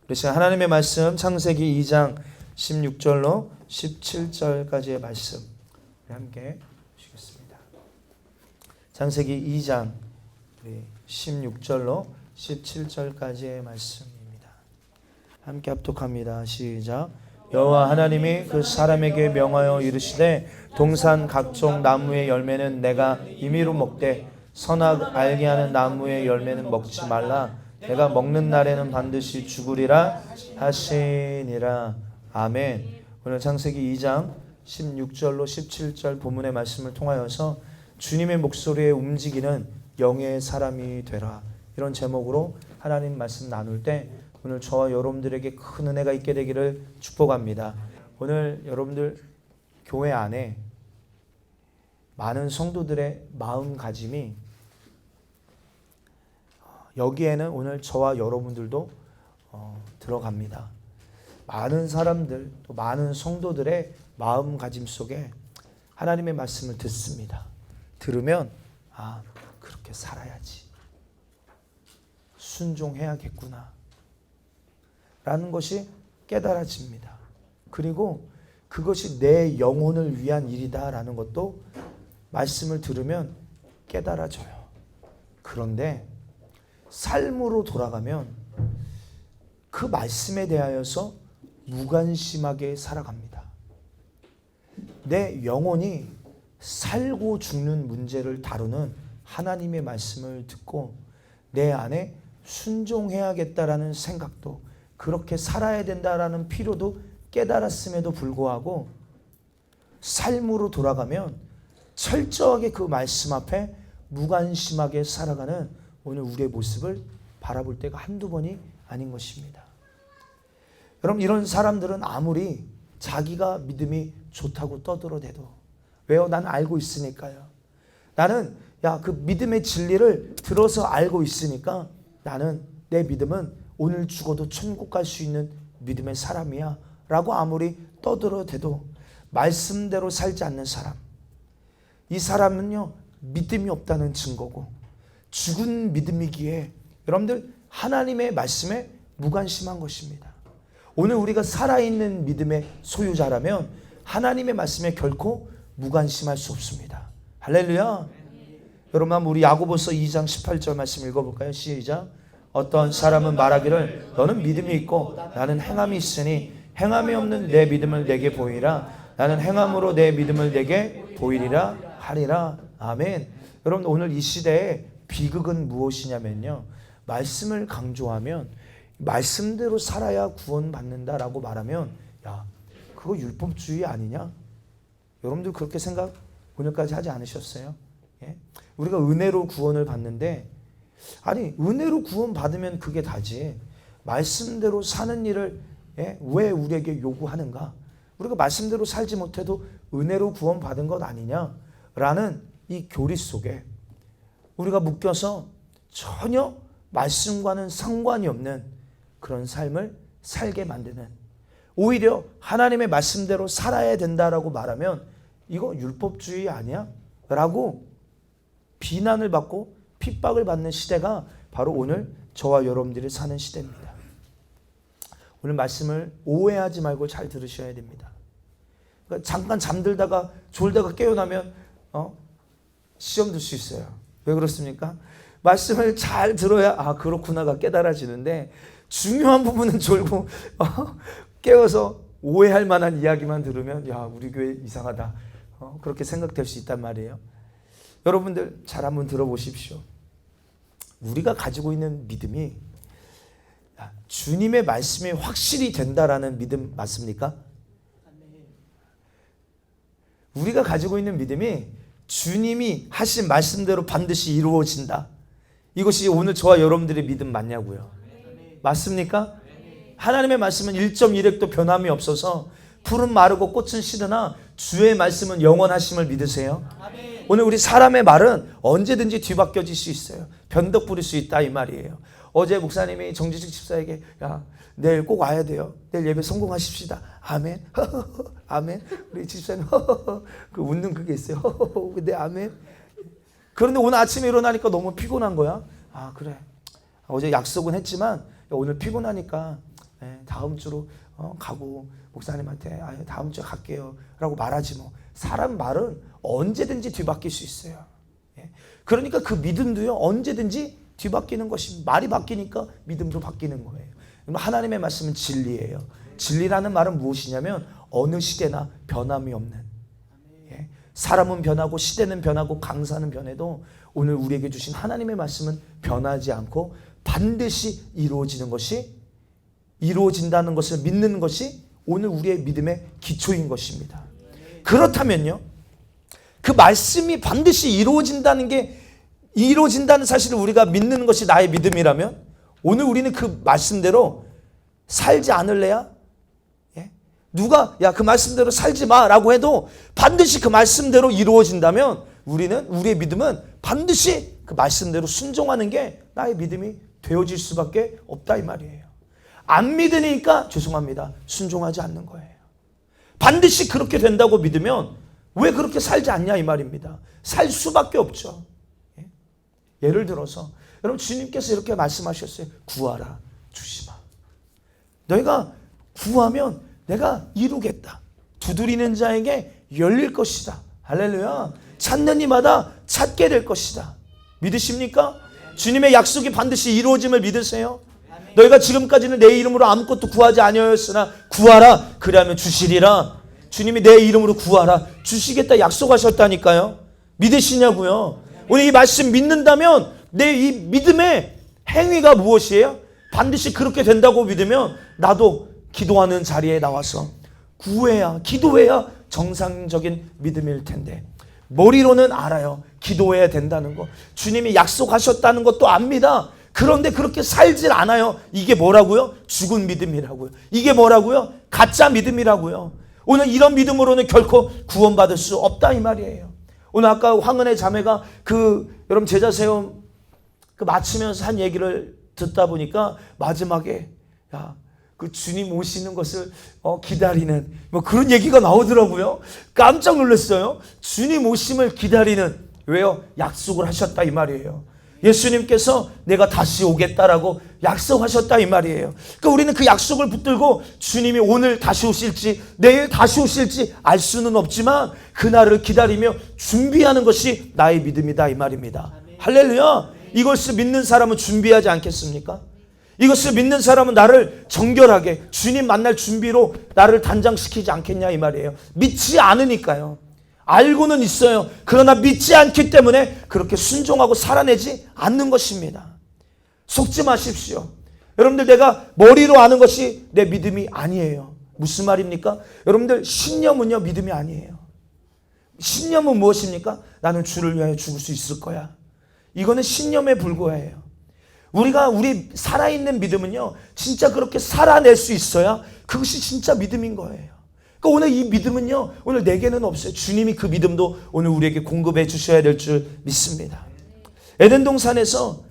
우리 시간 하나님의 말씀 창세기 2장 16절로 17절까지의 말씀 함께 보시겠습니다. 창세기 2장 16절로 17절까지의 말씀입니다. 함께 합독합니다. 시작. 여호와 하나님이 그 사람에게 명하여 이르시되 동산 각종 나무의 열매는 내가 임의로 먹되 선악 알게 하는 나무의 열매는 먹지 말라. 내가 먹는 날에는 반드시 죽으리라 하시니라. 아멘. 오늘 창세기 2장 16절로 17절 본문의 말씀을 통하여서 주님의 목소리에 움직이는 영의 사람이 되라, 이런 제목으로 하나님 말씀 나눌 때 오늘 저와 여러분들에게 큰 은혜가 있게 되기를 축복합니다. 오늘 여러분들 교회 안에 많은 성도들의 마음가짐이 여기에는 오늘 저와 여러분들도 들어갑니다. 많은 사람들, 또 많은 성도들의 마음가짐 속에 하나님의 말씀을 듣습니다. 들으면 그렇게 살아야지, 순종해야겠구나 라는 것이 깨달아집니다. 그리고 그것이 내 영혼을 위한 일이다 라는 것도 말씀을 들으면 깨달아져요. 그런데 삶으로 돌아가면 그 말씀에 대하여서 무관심하게 살아갑니다. 내 영혼이 살고 죽는 문제를 다루는 하나님의 말씀을 듣고 내 안에 순종해야겠다라는 생각도, 그렇게 살아야 된다라는 필요도 깨달았음에도 불구하고 삶으로 돌아가면 철저하게 그 말씀 앞에 무관심하게 살아가는 오늘 우리의 모습을 바라볼 때가 한두 번이 아닌 것입니다. 여러분, 이런 사람들은 아무리 자기가 믿음이 좋다고 떠들어대도, 왜요? 나는 알고 있으니까요. 나는 그 믿음의 진리를 들어서 알고 있으니까 나는, 내 믿음은 오늘 죽어도 천국 갈 수 있는 믿음의 사람이야 라고 아무리 떠들어대도 말씀대로 살지 않는 사람, 이 사람은요 믿음이 없다는 증거고 죽은 믿음이기에 여러분들 하나님의 말씀에 무관심한 것입니다. 오늘 우리가 살아있는 믿음의 소유자라면 하나님의 말씀에 결코 무관심할 수 없습니다. 할렐루야. 여러분, 한번 우리 야고보서 2장 18절 말씀 읽어볼까요? 시작. 어떤 사람은 말하기를 너는 믿음이 있고 나는 행함이 있으니 행함이 없는 내 믿음을 내게 보이라. 나는 행함으로 내 믿음을 내게 보이리라 하리라. 아멘. 여러분, 오늘 이 시대에 비극은 무엇이냐면요, 말씀을 강조하면 말씀대로 살아야 구원받는다라고 말하면 그거 율법주의 아니냐? 여러분들 그렇게 생각 오늘까지 하지 않으셨어요? 예? 우리가 은혜로 구원을 받는데, 아니 은혜로 구원받으면 그게 다지 말씀대로 사는 일을 왜 우리에게 요구하는가? 우리가 말씀대로 살지 못해도 은혜로 구원받은 것 아니냐라는 이 교리 속에 우리가 묶여서 전혀 말씀과는 상관이 없는 그런 삶을 살게 만드는, 오히려 하나님의 말씀대로 살아야 된다라고 말하면 이거 율법주의 아니야? 라고 비난을 받고 핍박을 받는 시대가 바로 오늘 저와 여러분들이 사는 시대입니다. 오늘 말씀을 오해하지 말고 잘 들으셔야 됩니다. 그러니까 잠깐 잠들다가 졸다가 깨어나면 시험 들 수 있어요. 왜 그렇습니까? 말씀을 잘 들어야 그렇구나가 깨달아지는데, 중요한 부분은 졸고 깨어서 오해할 만한 이야기만 들으면 우리 교회 이상하다, 그렇게 생각될 수 있단 말이에요. 여러분들 잘 한번 들어보십시오. 우리가 가지고 있는 믿음이 주님의 말씀이 확실히 된다라는 믿음 맞습니까? 우리가 가지고 있는 믿음이 주님이 하신 말씀대로 반드시 이루어진다, 이것이 오늘 저와 여러분들의 믿음 맞냐고요. 맞습니까? 하나님의 말씀은 1.1획도 변함이 없어서 풀은 마르고 꽃은 시드나 주의 말씀은 영원하심을 믿으세요? 오늘 우리 사람의 말은 언제든지 뒤바뀌어질 수 있어요. 변덕 부릴 수 있다 이 말이에요. 어제 목사님이 정지식 집사에게 내일 꼭 와야 돼요. 내일 예배 성공하십시다. 아멘. 아멘. 우리 집사님 그 웃는 그게 있어요. 네, 아멘. 그런데 오늘 아침에 일어나니까 너무 피곤한 거야. 그래. 어제 약속은 했지만 오늘 피곤하니까 다음 주로 가고 목사님한테 다음 주에 갈게요 라고 말하지 뭐. 사람 말은 언제든지 뒤바뀔 수 있어요. 그러니까 그 믿음도요 언제든지 뒤바뀌는 것입니다. 말이 바뀌니까 믿음도 바뀌는 거예요. 하나님의 말씀은 진리예요. 진리라는 말은 무엇이냐면 어느 시대나 변함이 없는, 사람은 변하고 시대는 변하고 강사는 변해도 오늘 우리에게 주신 하나님의 말씀은 변하지 않고 반드시 이루어진다는 것을 믿는 것이 오늘 우리의 믿음의 기초인 것입니다. 그렇다면요, 그 말씀이 반드시 이루어진다는 사실을 우리가 믿는 것이 나의 믿음이라면 오늘 우리는 그 말씀대로 살지 않을래야? 누가 야 그 말씀대로 살지 마라고 해도 반드시 그 말씀대로 이루어진다면 우리의 믿음은 반드시 그 말씀대로 순종하는 게 나의 믿음이 되어질 수밖에 없다 이 말이에요. 안 믿으니까 죄송합니다, 순종하지 않는 거예요. 반드시 그렇게 된다고 믿으면 왜 그렇게 살지 않냐 이 말입니다. 살 수밖에 없죠. 예를 들어서 여러분, 주님께서 이렇게 말씀하셨어요. 구하라 주시마. 너희가 구하면 내가 이루겠다. 두드리는 자에게 열릴 것이다. 할렐루야. 찾는 이마다 찾게 될 것이다. 믿으십니까? 주님의 약속이 반드시 이루어짐을 믿으세요? 너희가 지금까지는 내 이름으로 아무것도 구하지 아니하였으나 구하라 그리하면 주시리라. 주님이 내 이름으로 구하라 주시겠다 약속하셨다니까요. 믿으시냐고요? 오늘 이 말씀 믿는다면 내 이 믿음의 행위가 무엇이에요? 반드시 그렇게 된다고 믿으면 나도 기도하는 자리에 나와서 기도해야 정상적인 믿음일 텐데 머리로는 알아요. 기도해야 된다는 거. 주님이 약속하셨다는 것도 압니다. 그런데 그렇게 살질 않아요. 이게 뭐라고요? 죽은 믿음이라고요. 이게 뭐라고요? 가짜 믿음이라고요. 오늘 이런 믿음으로는 결코 구원받을 수 없다 이 말이에요. 오늘 아까 황은혜 자매가 여러분 제자 세움 마치면서 한 얘기를 듣다 보니까 마지막에 그 주님 오시는 것을 기다리는 뭐 그런 얘기가 나오더라고요. 깜짝 놀랐어요. 주님 오심을 기다리는, 왜요? 약속을 하셨다 이 말이에요. 예수님께서 내가 다시 오겠다라고 약속하셨다 이 말이에요. 그러니까 우리는 그 약속을 붙들고 주님이 오늘 다시 오실지 내일 다시 오실지 알 수는 없지만 그날을 기다리며 준비하는 것이 나의 믿음이다 이 말입니다. 할렐루야. 이것을 믿는 사람은 준비하지 않겠습니까? 이것을 믿는 사람은 나를 정결하게 주님 만날 준비로 나를 단장시키지 않겠냐 이 말이에요. 믿지 않으니까요. 알고는 있어요. 그러나 믿지 않기 때문에 그렇게 순종하고 살아내지 않는 것입니다. 속지 마십시오. 여러분들, 내가 머리로 아는 것이 내 믿음이 아니에요. 무슨 말입니까? 여러분들, 신념은요 믿음이 아니에요. 신념은 무엇입니까? 나는 주를 위하여 죽을 수 있을 거야. 이거는 신념에 불과해요. 우리 살아있는 믿음은요 진짜 그렇게 살아낼 수 있어야 그것이 진짜 믿음인 거예요. 그러니까 오늘 이 믿음은요 오늘 내게는 없어요. 주님이 그 믿음도 오늘 우리에게 공급해 주셔야 될 줄 믿습니다. 에덴 동산에서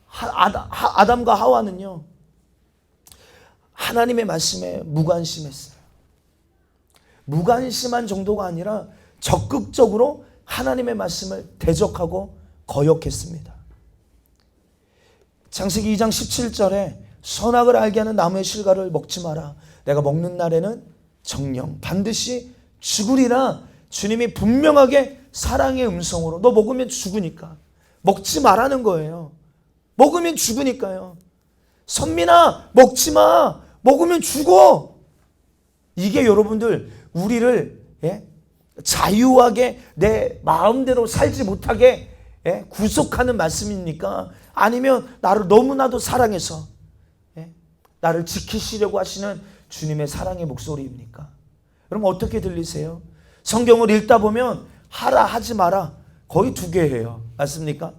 아담과 하와는요 하나님의 말씀에 무관심했어요. 무관심한 정도가 아니라 적극적으로 하나님의 말씀을 대적하고 거역했습니다. 창세기 2장 17절에 선악을 알게 하는 나무의 실과를 먹지 마라. 내가 먹는 날에는 정령 반드시 죽으리라. 주님이 분명하게 사랑의 음성으로 너 먹으면 죽으니까 먹지 말라는 거예요. 먹으면 죽으니까요. 선민아 먹지 마. 먹으면 죽어. 이게 여러분들 우리를 자유하게 내 마음대로 살지 못하게 구속하는 말씀입니까? 아니면 나를 너무나도 사랑해서 나를 지키시려고 하시는 주님의 사랑의 목소리입니까? 여러분 어떻게 들리세요? 성경을 읽다 보면 하라 하지 마라 거의 두 개예요. 맞습니까?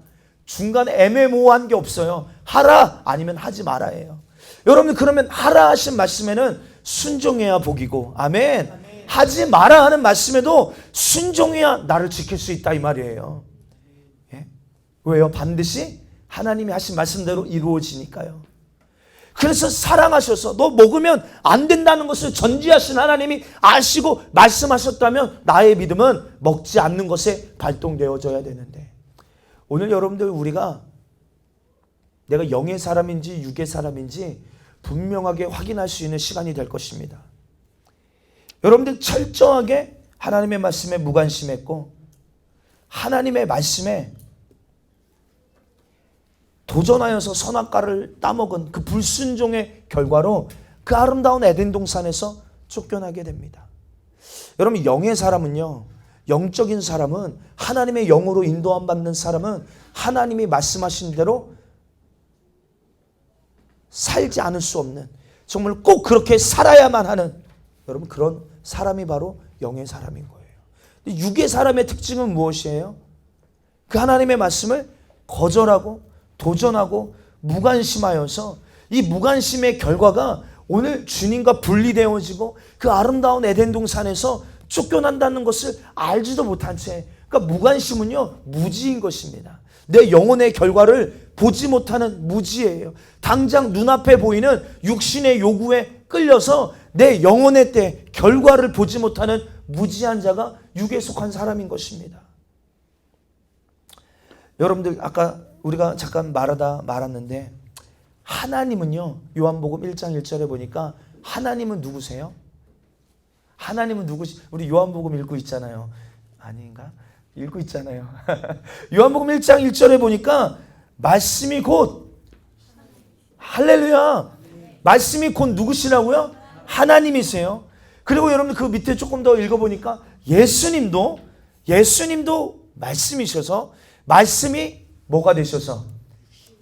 중간에 애매모호한 게 없어요. 하라 아니면 하지 마라예요. 여러분 그러면 하라 하신 말씀에는 순종해야 복이고 아멘. 하지 마라 하는 말씀에도 순종해야 나를 지킬 수 있다 이 말이에요. 왜요? 반드시 하나님이 하신 말씀대로 이루어지니까요. 그래서 사랑하셔서 너 먹으면 안 된다는 것을 전지하신 하나님이 아시고 말씀하셨다면 나의 믿음은 먹지 않는 것에 발동되어져야 되는데 오늘 여러분들 우리가 내가 영의 사람인지 육의 사람인지 분명하게 확인할 수 있는 시간이 될 것입니다. 여러분들 철저하게 하나님의 말씀에 무관심했고 하나님의 말씀에 도전하여서 선악과를 따먹은 그 불순종의 결과로 그 아름다운 에덴 동산에서 쫓겨나게 됩니다. 여러분, 영의 사람은요, 영적인 사람은, 하나님의 영으로 인도함 받는 사람은 하나님이 말씀하신 대로 살지 않을 수 없는, 정말 꼭 그렇게 살아야만 하는, 여러분, 그런 사람이 바로 영의 사람인 거예요. 육의 사람의 특징은 무엇이에요? 그 하나님의 말씀을 거절하고 도전하고 무관심하여서 이 무관심의 결과가 오늘 주님과 분리되어지고 그 아름다운 에덴 동산에서 쫓겨난다는 것을 알지도 못한 채, 그러니까 무관심은요, 무지인 것입니다. 내 영혼의 결과를 보지 못하는 무지예요. 당장 눈앞에 보이는 육신의 요구에 끌려서 내 영혼의 때 결과를 보지 못하는 무지한 자가 육에 속한 사람인 것입니다. 여러분들, 아까 우리가 잠깐 말았는데 하나님은요, 요한복음 1장 1절에 보니까 하나님은 누구세요? 하나님은 누구시? 우리 요한복음 읽고 있잖아요. 아닌가? 읽고 있잖아요. 요한복음 1장 1절에 보니까 말씀이 곧, 할렐루야, 말씀이 곧 누구시라고요? 하나님이세요. 그리고 여러분 그 밑에 조금 더 읽어보니까 예수님도 말씀이셔서, 말씀이 뭐가 되셔서?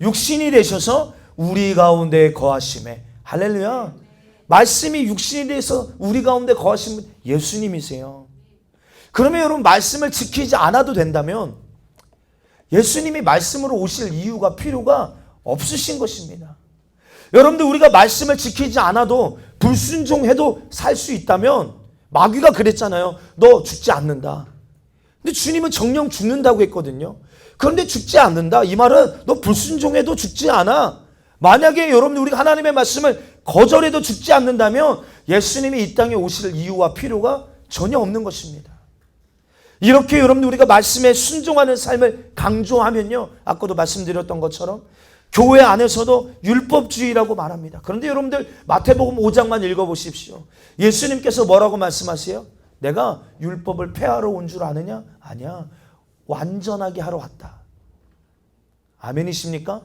육신이 되셔서 우리 가운데 거하심에, 할렐루야, 말씀이 육신이 돼서 우리 가운데 거하신 예수님이세요. 그러면 여러분, 말씀을 지키지 않아도 된다면 예수님이 말씀으로 오실 이유가, 필요가 없으신 것입니다. 여러분들, 우리가 말씀을 지키지 않아도 불순종해도 살 수 있다면, 마귀가 그랬잖아요. 너 죽지 않는다. 근데 주님은 정령 죽는다고 했거든요. 그런데 죽지 않는다, 이 말은 너 불순종해도 죽지 않아. 만약에 여러분들 우리가 하나님의 말씀을 거절해도 죽지 않는다면 예수님이 이 땅에 오실 이유와 필요가 전혀 없는 것입니다. 이렇게 여러분들 우리가 말씀에 순종하는 삶을 강조하면요, 아까도 말씀드렸던 것처럼 교회 안에서도 율법주의라고 말합니다. 그런데 여러분들 마태복음 5장만 읽어보십시오. 예수님께서 뭐라고 말씀하세요? 내가 율법을 폐하러 온 줄 아느냐? 아니야, 완전하게 하러 왔다. 아멘이십니까?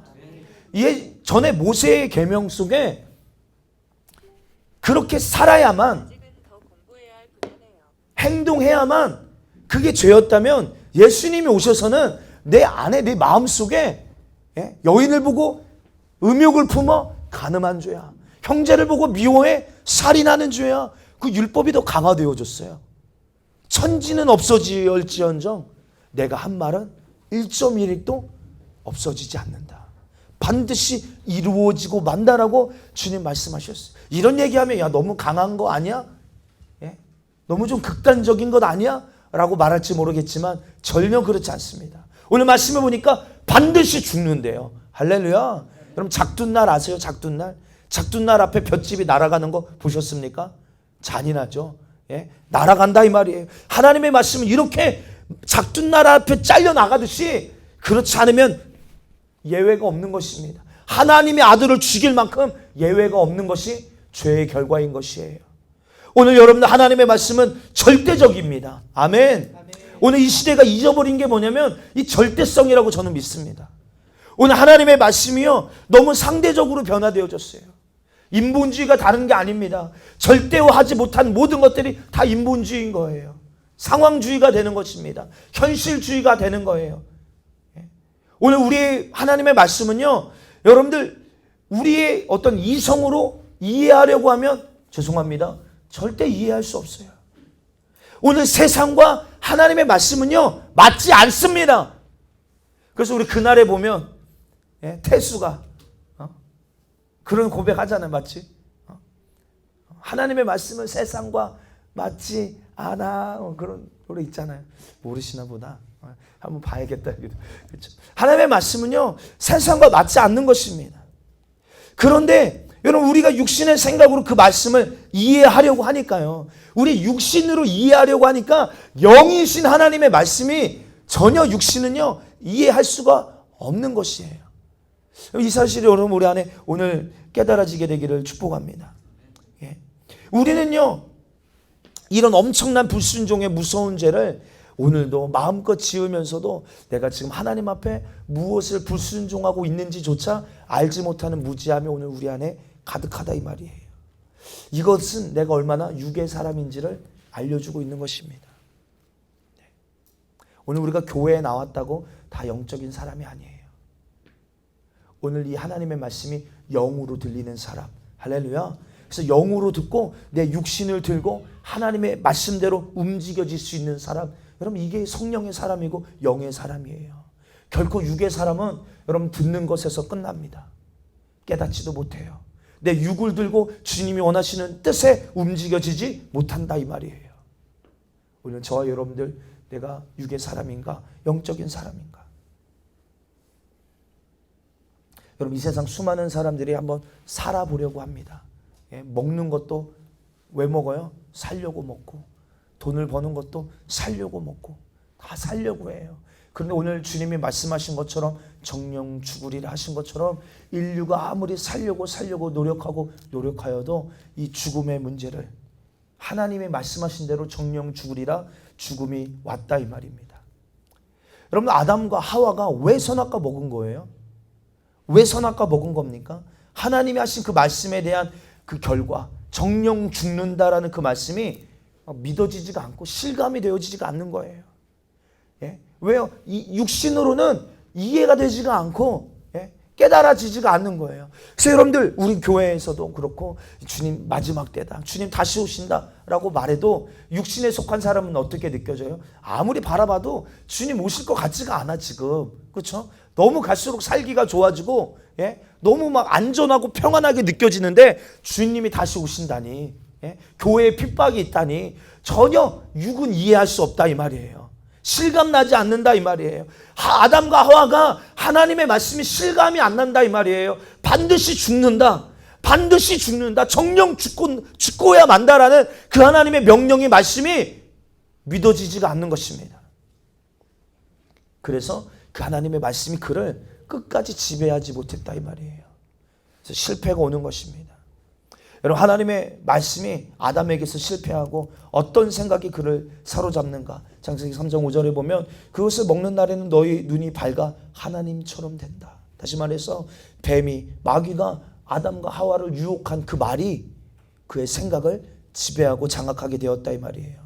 이게 전에 모세의 계명 속에 그렇게 살아야만, 행동해야만 그게 죄였다면, 예수님이 오셔서는 내 안에, 내 마음속에 여인을 보고 음욕을 품어 간음한 죄야, 형제를 보고 미워해 살인하는 죄야, 그 율법이 더 강화되어졌어요. 천지는 없어질지언정 내가 한 말은 1.1도 없어지지 않는다. 반드시 이루어지고 만다라고 주님 말씀하셨어요. 이런 얘기하면 야, 너무 강한 거 아니야? 너무 좀 극단적인 것 아니야? 라고 말할지 모르겠지만 전혀 그렇지 않습니다. 오늘 말씀을 보니까 반드시 죽는데요. 할렐루야. 여러분, 작둔날 아세요? 작둔날 앞에 볏집이 날아가는 거 보셨습니까? 잔인하죠. 날아간다 이 말이에요. 하나님의 말씀은 이렇게 작둔날 앞에 잘려 나가듯이, 그렇지 않으면 예외가 없는 것입니다. 하나님의 아들을 죽일 만큼 예외가 없는 것이 죄의 결과인 것이에요. 오늘 여러분들, 하나님의 말씀은 절대적입니다. 아멘. 오늘 이 시대가 잊어버린 게 뭐냐면 이 절대성이라고 저는 믿습니다. 오늘 하나님의 말씀이요, 너무 상대적으로 변화되어졌어요. 인본주의가 다른 게 아닙니다. 절대화하지 못한 모든 것들이 다 인본주의인 거예요. 상황주의가 되는 것입니다. 현실주의가 되는 거예요. 오늘 우리의 하나님의 말씀은요, 여러분들 우리의 어떤 이성으로 이해하려고 하면, 죄송합니다, 절대 이해할 수 없어요. 오늘 세상과 하나님의 말씀은요, 맞지 않습니다. 그래서 우리 그날에 보면 태수가 그런 고백하잖아요. 맞지? 하나님의 말씀은 세상과 맞지 않아. 그런 노래 있잖아요. 모르시나 보다. 한번 봐야겠다. 그렇죠? 하나님의 말씀은요, 세상과 맞지 않는 것입니다. 그런데 여러분, 우리가 육신의 생각으로 그 말씀을 이해하려고 하니까요, 우리 육신으로 이해하려고 하니까 영이신 하나님의 말씀이 전혀 육신은요 이해할 수가 없는 것이에요. 이 사실이 여러분 우리 안에 오늘 깨달아지게 되기를 축복합니다. 예. 우리는요, 이런 엄청난 불순종의 무서운 죄를 오늘도 마음껏 지으면서도 내가 지금 하나님 앞에 무엇을 불순종하고 있는지조차 알지 못하는 무지함이 오늘 우리 안에 가득하다 이 말이에요. 이것은 내가 얼마나 육의 사람인지를 알려주고 있는 것입니다. 오늘 우리가 교회에 나왔다고 다 영적인 사람이 아니에요. 오늘 이 하나님의 말씀이 영으로 들리는 사람, 할렐루야. 그래서 영으로 듣고 내 육신을 들고 하나님의 말씀대로 움직여질 수 있는 사람, 여러분 이게 성령의 사람이고 영의 사람이에요. 결코 육의 사람은 여러분 듣는 것에서 끝납니다. 깨닫지도 못해요. 내 육을 들고 주님이 원하시는 뜻에 움직여지지 못한다 이 말이에요. 오늘 저와 여러분들, 내가 육의 사람인가 영적인 사람인가? 여러분 이 세상 수많은 사람들이 한번 살아보려고 합니다. 예, 먹는 것도 왜 먹어요? 살려고 먹고, 돈을 버는 것도 살려고 먹고, 다 살려고 해요. 그런데 오늘 주님이 말씀하신 것처럼 정령 죽으리라 하신 것처럼 인류가 아무리 살려고 노력하여도 이 죽음의 문제를 하나님이 말씀하신 대로 정령 죽으리라, 죽음이 왔다 이 말입니다. 여러분 아담과 하와가 왜 선악과 먹은 거예요? 왜 선악과 먹은 겁니까? 하나님이 하신 그 말씀에 대한 그 결과, 정령 죽는다라는 그 말씀이 믿어지지가 않고 실감이 되어지지가 않는 거예요. 예? 왜요? 이 육신으로는 이해가 되지가 않고, 예? 깨달아지지가 않는 거예요. 그래서 여러분들 우리 교회에서도 그렇고 주님 마지막 때다, 주님 다시 오신다라고 말해도 육신에 속한 사람은 어떻게 느껴져요? 아무리 바라봐도 주님 오실 것 같지가 않아 지금. 그렇죠? 너무 갈수록 살기가 좋아지고, 예? 너무 막 안전하고 평안하게 느껴지는데 주님이 다시 오신다니, 예? 교회에 핍박이 있다니 전혀 육은 이해할 수 없다 이 말이에요. 실감나지 않는다 이 말이에요. 아담과 하와가 하나님의 말씀이 실감이 안 난다 이 말이에요. 반드시 죽는다, 반드시 죽는다, 정령 죽고야 만다라는 그 하나님의 명령의 말씀이 믿어지지가 않는 것입니다. 그래서 그 하나님의 말씀이 그를 끝까지 지배하지 못했다 이 말이에요. 그래서 실패가 오는 것입니다. 여러분 하나님의 말씀이 아담에게서 실패하고 어떤 생각이 그를 사로잡는가? 창세기 3장 5절에 보면 그것을 먹는 날에는 너희 눈이 밝아 하나님처럼 된다. 다시 말해서 뱀이, 마귀가 아담과 하와를 유혹한 그 말이 그의 생각을 지배하고 장악하게 되었다 이 말이에요.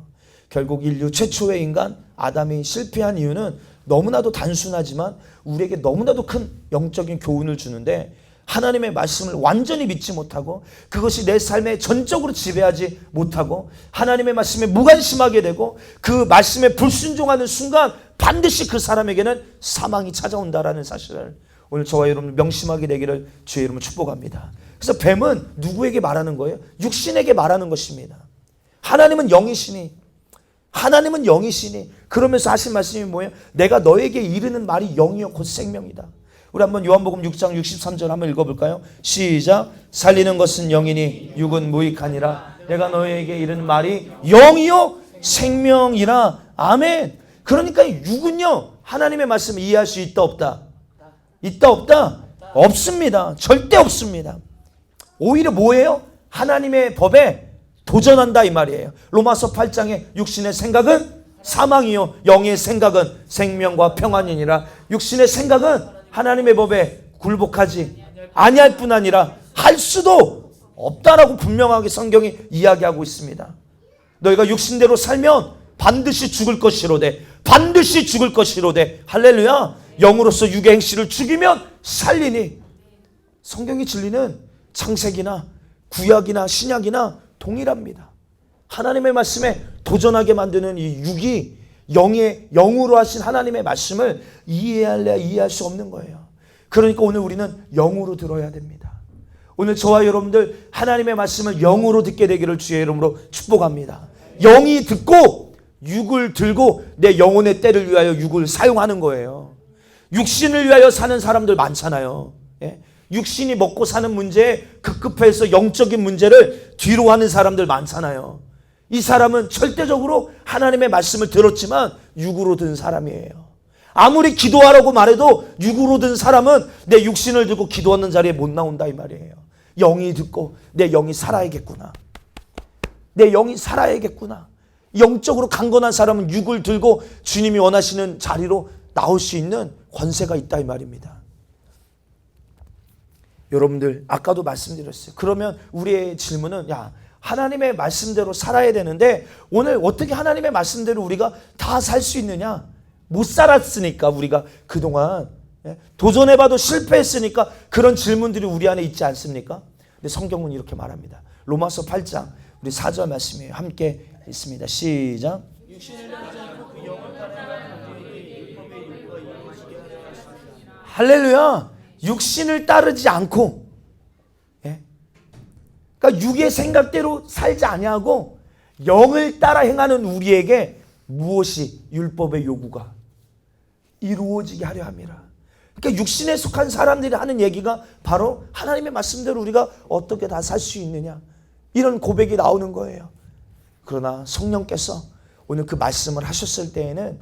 결국 인류 최초의 인간 아담이 실패한 이유는 너무나도 단순하지만 우리에게 너무나도 큰 영적인 교훈을 주는데, 하나님의 말씀을 완전히 믿지 못하고 그것이 내 삶에 전적으로 지배하지 못하고 하나님의 말씀에 무관심하게 되고 그 말씀에 불순종하는 순간 반드시 그 사람에게는 사망이 찾아온다라는 사실을 오늘 저와 여러분 명심하게 되기를 주의 이름으로 축복합니다. 그래서 뱀은 누구에게 말하는 거예요? 육신에게 말하는 것입니다. 하나님은 영이시니, 하나님은 영이시니 그러면서 하신 말씀이 뭐예요? 내가 너에게 이르는 말이 영이요 곧 생명이다. 우리 한번 요한복음 6장 63절 한번 읽어볼까요? 시작. 살리는 것은 영이니 육은 무익하니라. 내가 너에게 이르는 말이 영이요 생명이라. 아멘. 그러니까 육은요 하나님의 말씀을 이해할 수 있다 없다? 있다 없다? 없습니다. 절대 없습니다. 오히려 뭐예요? 하나님의 법에 도전한다 이 말이에요. 로마서 8장에 육신의 생각은 사망이요 영의 생각은 생명과 평안이니라. 육신의 생각은 하나님의 법에 굴복하지 아니할 뿐 아니라 할 수도 없다라고 분명하게 성경이 이야기하고 있습니다. 너희가 육신대로 살면 반드시 죽을 것이로되, 반드시 죽을 것이로되, 할렐루야. 영으로서 육의 행실을 죽이면 살리니. 성경의 진리는 창세기나 구약이나 신약이나 동일합니다. 하나님의 말씀에 도전하게 만드는 이 육이 영으로 하신 하나님의 말씀을 이해할래야 이해할 수 없는 거예요. 그러니까 오늘 우리는 영으로 들어야 됩니다. 오늘 저와 여러분들 하나님의 말씀을 영으로 듣게 되기를 주의 이름으로 축복합니다. 영이 듣고 육을 들고 내 영혼의 때를 위하여 육을 사용하는 거예요. 육신을 위하여 사는 사람들 많잖아요. 예? 육신이 먹고 사는 문제에 급급해서 영적인 문제를 뒤로 하는 사람들 많잖아요. 이 사람은 절대적으로 하나님의 말씀을 들었지만 육으로 든 사람이에요. 아무리 기도하라고 말해도 육으로 든 사람은 내 육신을 들고 기도하는 자리에 못 나온다 이 말이에요. 영이 듣고 내 영이 살아야겠구나. 내 영이 살아야겠구나. 영적으로 강건한 사람은 육을 들고 주님이 원하시는 자리로 나올 수 있는 권세가 있다 이 말입니다. 여러분들 아까도 말씀드렸어요. 그러면 우리의 질문은 하나님의 말씀대로 살아야 되는데 오늘 어떻게 하나님의 말씀대로 우리가 다 살 수 있느냐? 못 살았으니까 우리가 그동안 도전해봐도 실패했으니까 그런 질문들이 우리 안에 있지 않습니까? 근데 성경은 이렇게 말합니다. 로마서 8장 우리 4절 말씀이에요. 함께 있습니다. 시작. 할렐루야. 육신을 따르지 않고, 그러니까 육의 생각대로 살지 아니하고 영을 따라 행하는 우리에게 무엇이 율법의 요구가 이루어지게 하려 함이라. 그러니까 육신에 속한 사람들이 하는 얘기가 바로 하나님의 말씀대로 우리가 어떻게 다 살 수 있느냐, 이런 고백이 나오는 거예요. 그러나 성령께서 오늘 그 말씀을 하셨을 때에는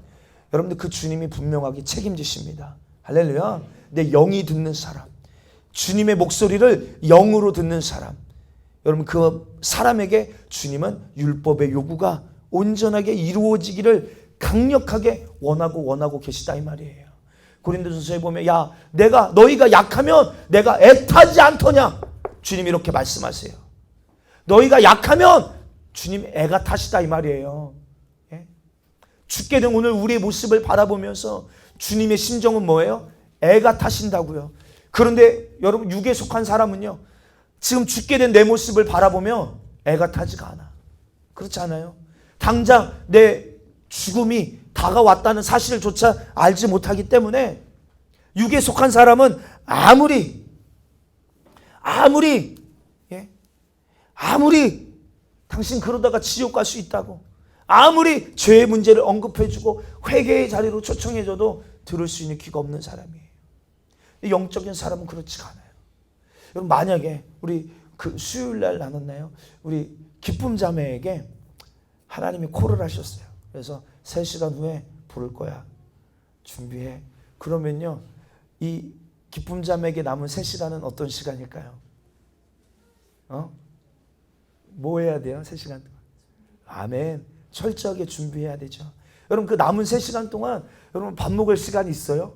여러분들 그 주님이 분명하게 책임지십니다. 할렐루야. 내 영이 듣는 사람, 주님의 목소리를 영으로 듣는 사람, 여러분 그 사람에게 주님은 율법의 요구가 온전하게 이루어지기를 강력하게 원하고 계시다 이 말이에요. 고린도전서에 보면 너희가 약하면 내가 애타지 않더냐, 주님이 이렇게 말씀하세요. 너희가 약하면 주님 애가 타시다 이 말이에요. 죽게 된 오늘 우리의 모습을 바라보면서 주님의 심정은 뭐예요? 애가 타신다고요. 그런데 여러분 육에 속한 사람은요, 지금 죽게 된 내 모습을 바라보면 애가 타지가 않아. 그렇지 않아요? 당장 내 죽음이 다가왔다는 사실조차 알지 못하기 때문에 육에 속한 사람은 아무리 당신 그러다가 지옥 갈 수 있다고 아무리 죄의 문제를 언급해주고 회개의 자리로 초청해줘도 들을 수 있는 귀가 없는 사람이에요. 영적인 사람은 그렇지가 않아요. 여러분 만약에 우리 그 수요일날 나눴나요? 우리 기쁨 자매에게 하나님이 콜을 하셨어요. 그래서 3시간 후에 부를 거야. 준비해. 그러면요, 이 기쁨 자매에게 남은 3시간은 어떤 시간일까요? 뭐 해야 돼요? 3시간 동안. 아멘. 철저하게 준비해야 되죠. 여러분 그 남은 3시간 동안 여러분 밥 먹을 시간이 있어요?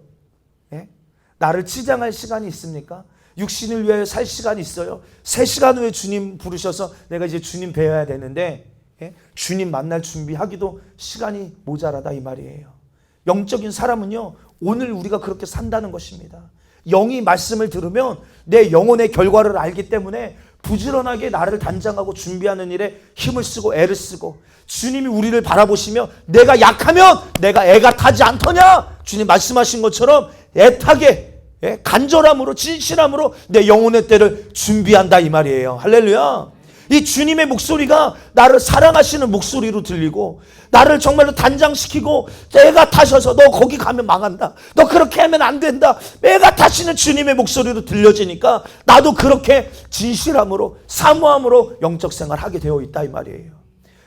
나를 치장할 시간이 있습니까? 육신을 위하여 살 시간이 있어요? 3시간 후에 주님 부르셔서 내가 이제 주님 뵈어야 되는데 주님 만날 준비하기도 시간이 모자라다 이 말이에요. 영적인 사람은요, 오늘 우리가 그렇게 산다는 것입니다. 영이 말씀을 들으면 내 영혼의 결과를 알기 때문에 부지런하게 나를 단장하고 준비하는 일에 힘을 쓰고 애를 쓰고, 주님이 우리를 바라보시며 내가 약하면 내가 애가 타지 않더냐, 주님 말씀하신 것처럼 애타게 간절함으로 진실함으로 내 영혼의 때를 준비한다 이 말이에요. 할렐루야. 이 주님의 목소리가 나를 사랑하시는 목소리로 들리고 나를 정말로 단장시키고 애가 타셔서 너 거기 가면 망한다, 너 그렇게 하면 안 된다, 애가 타시는 주님의 목소리로 들려지니까 나도 그렇게 진실함으로 사모함으로 영적 생활하게 되어 있다 이 말이에요.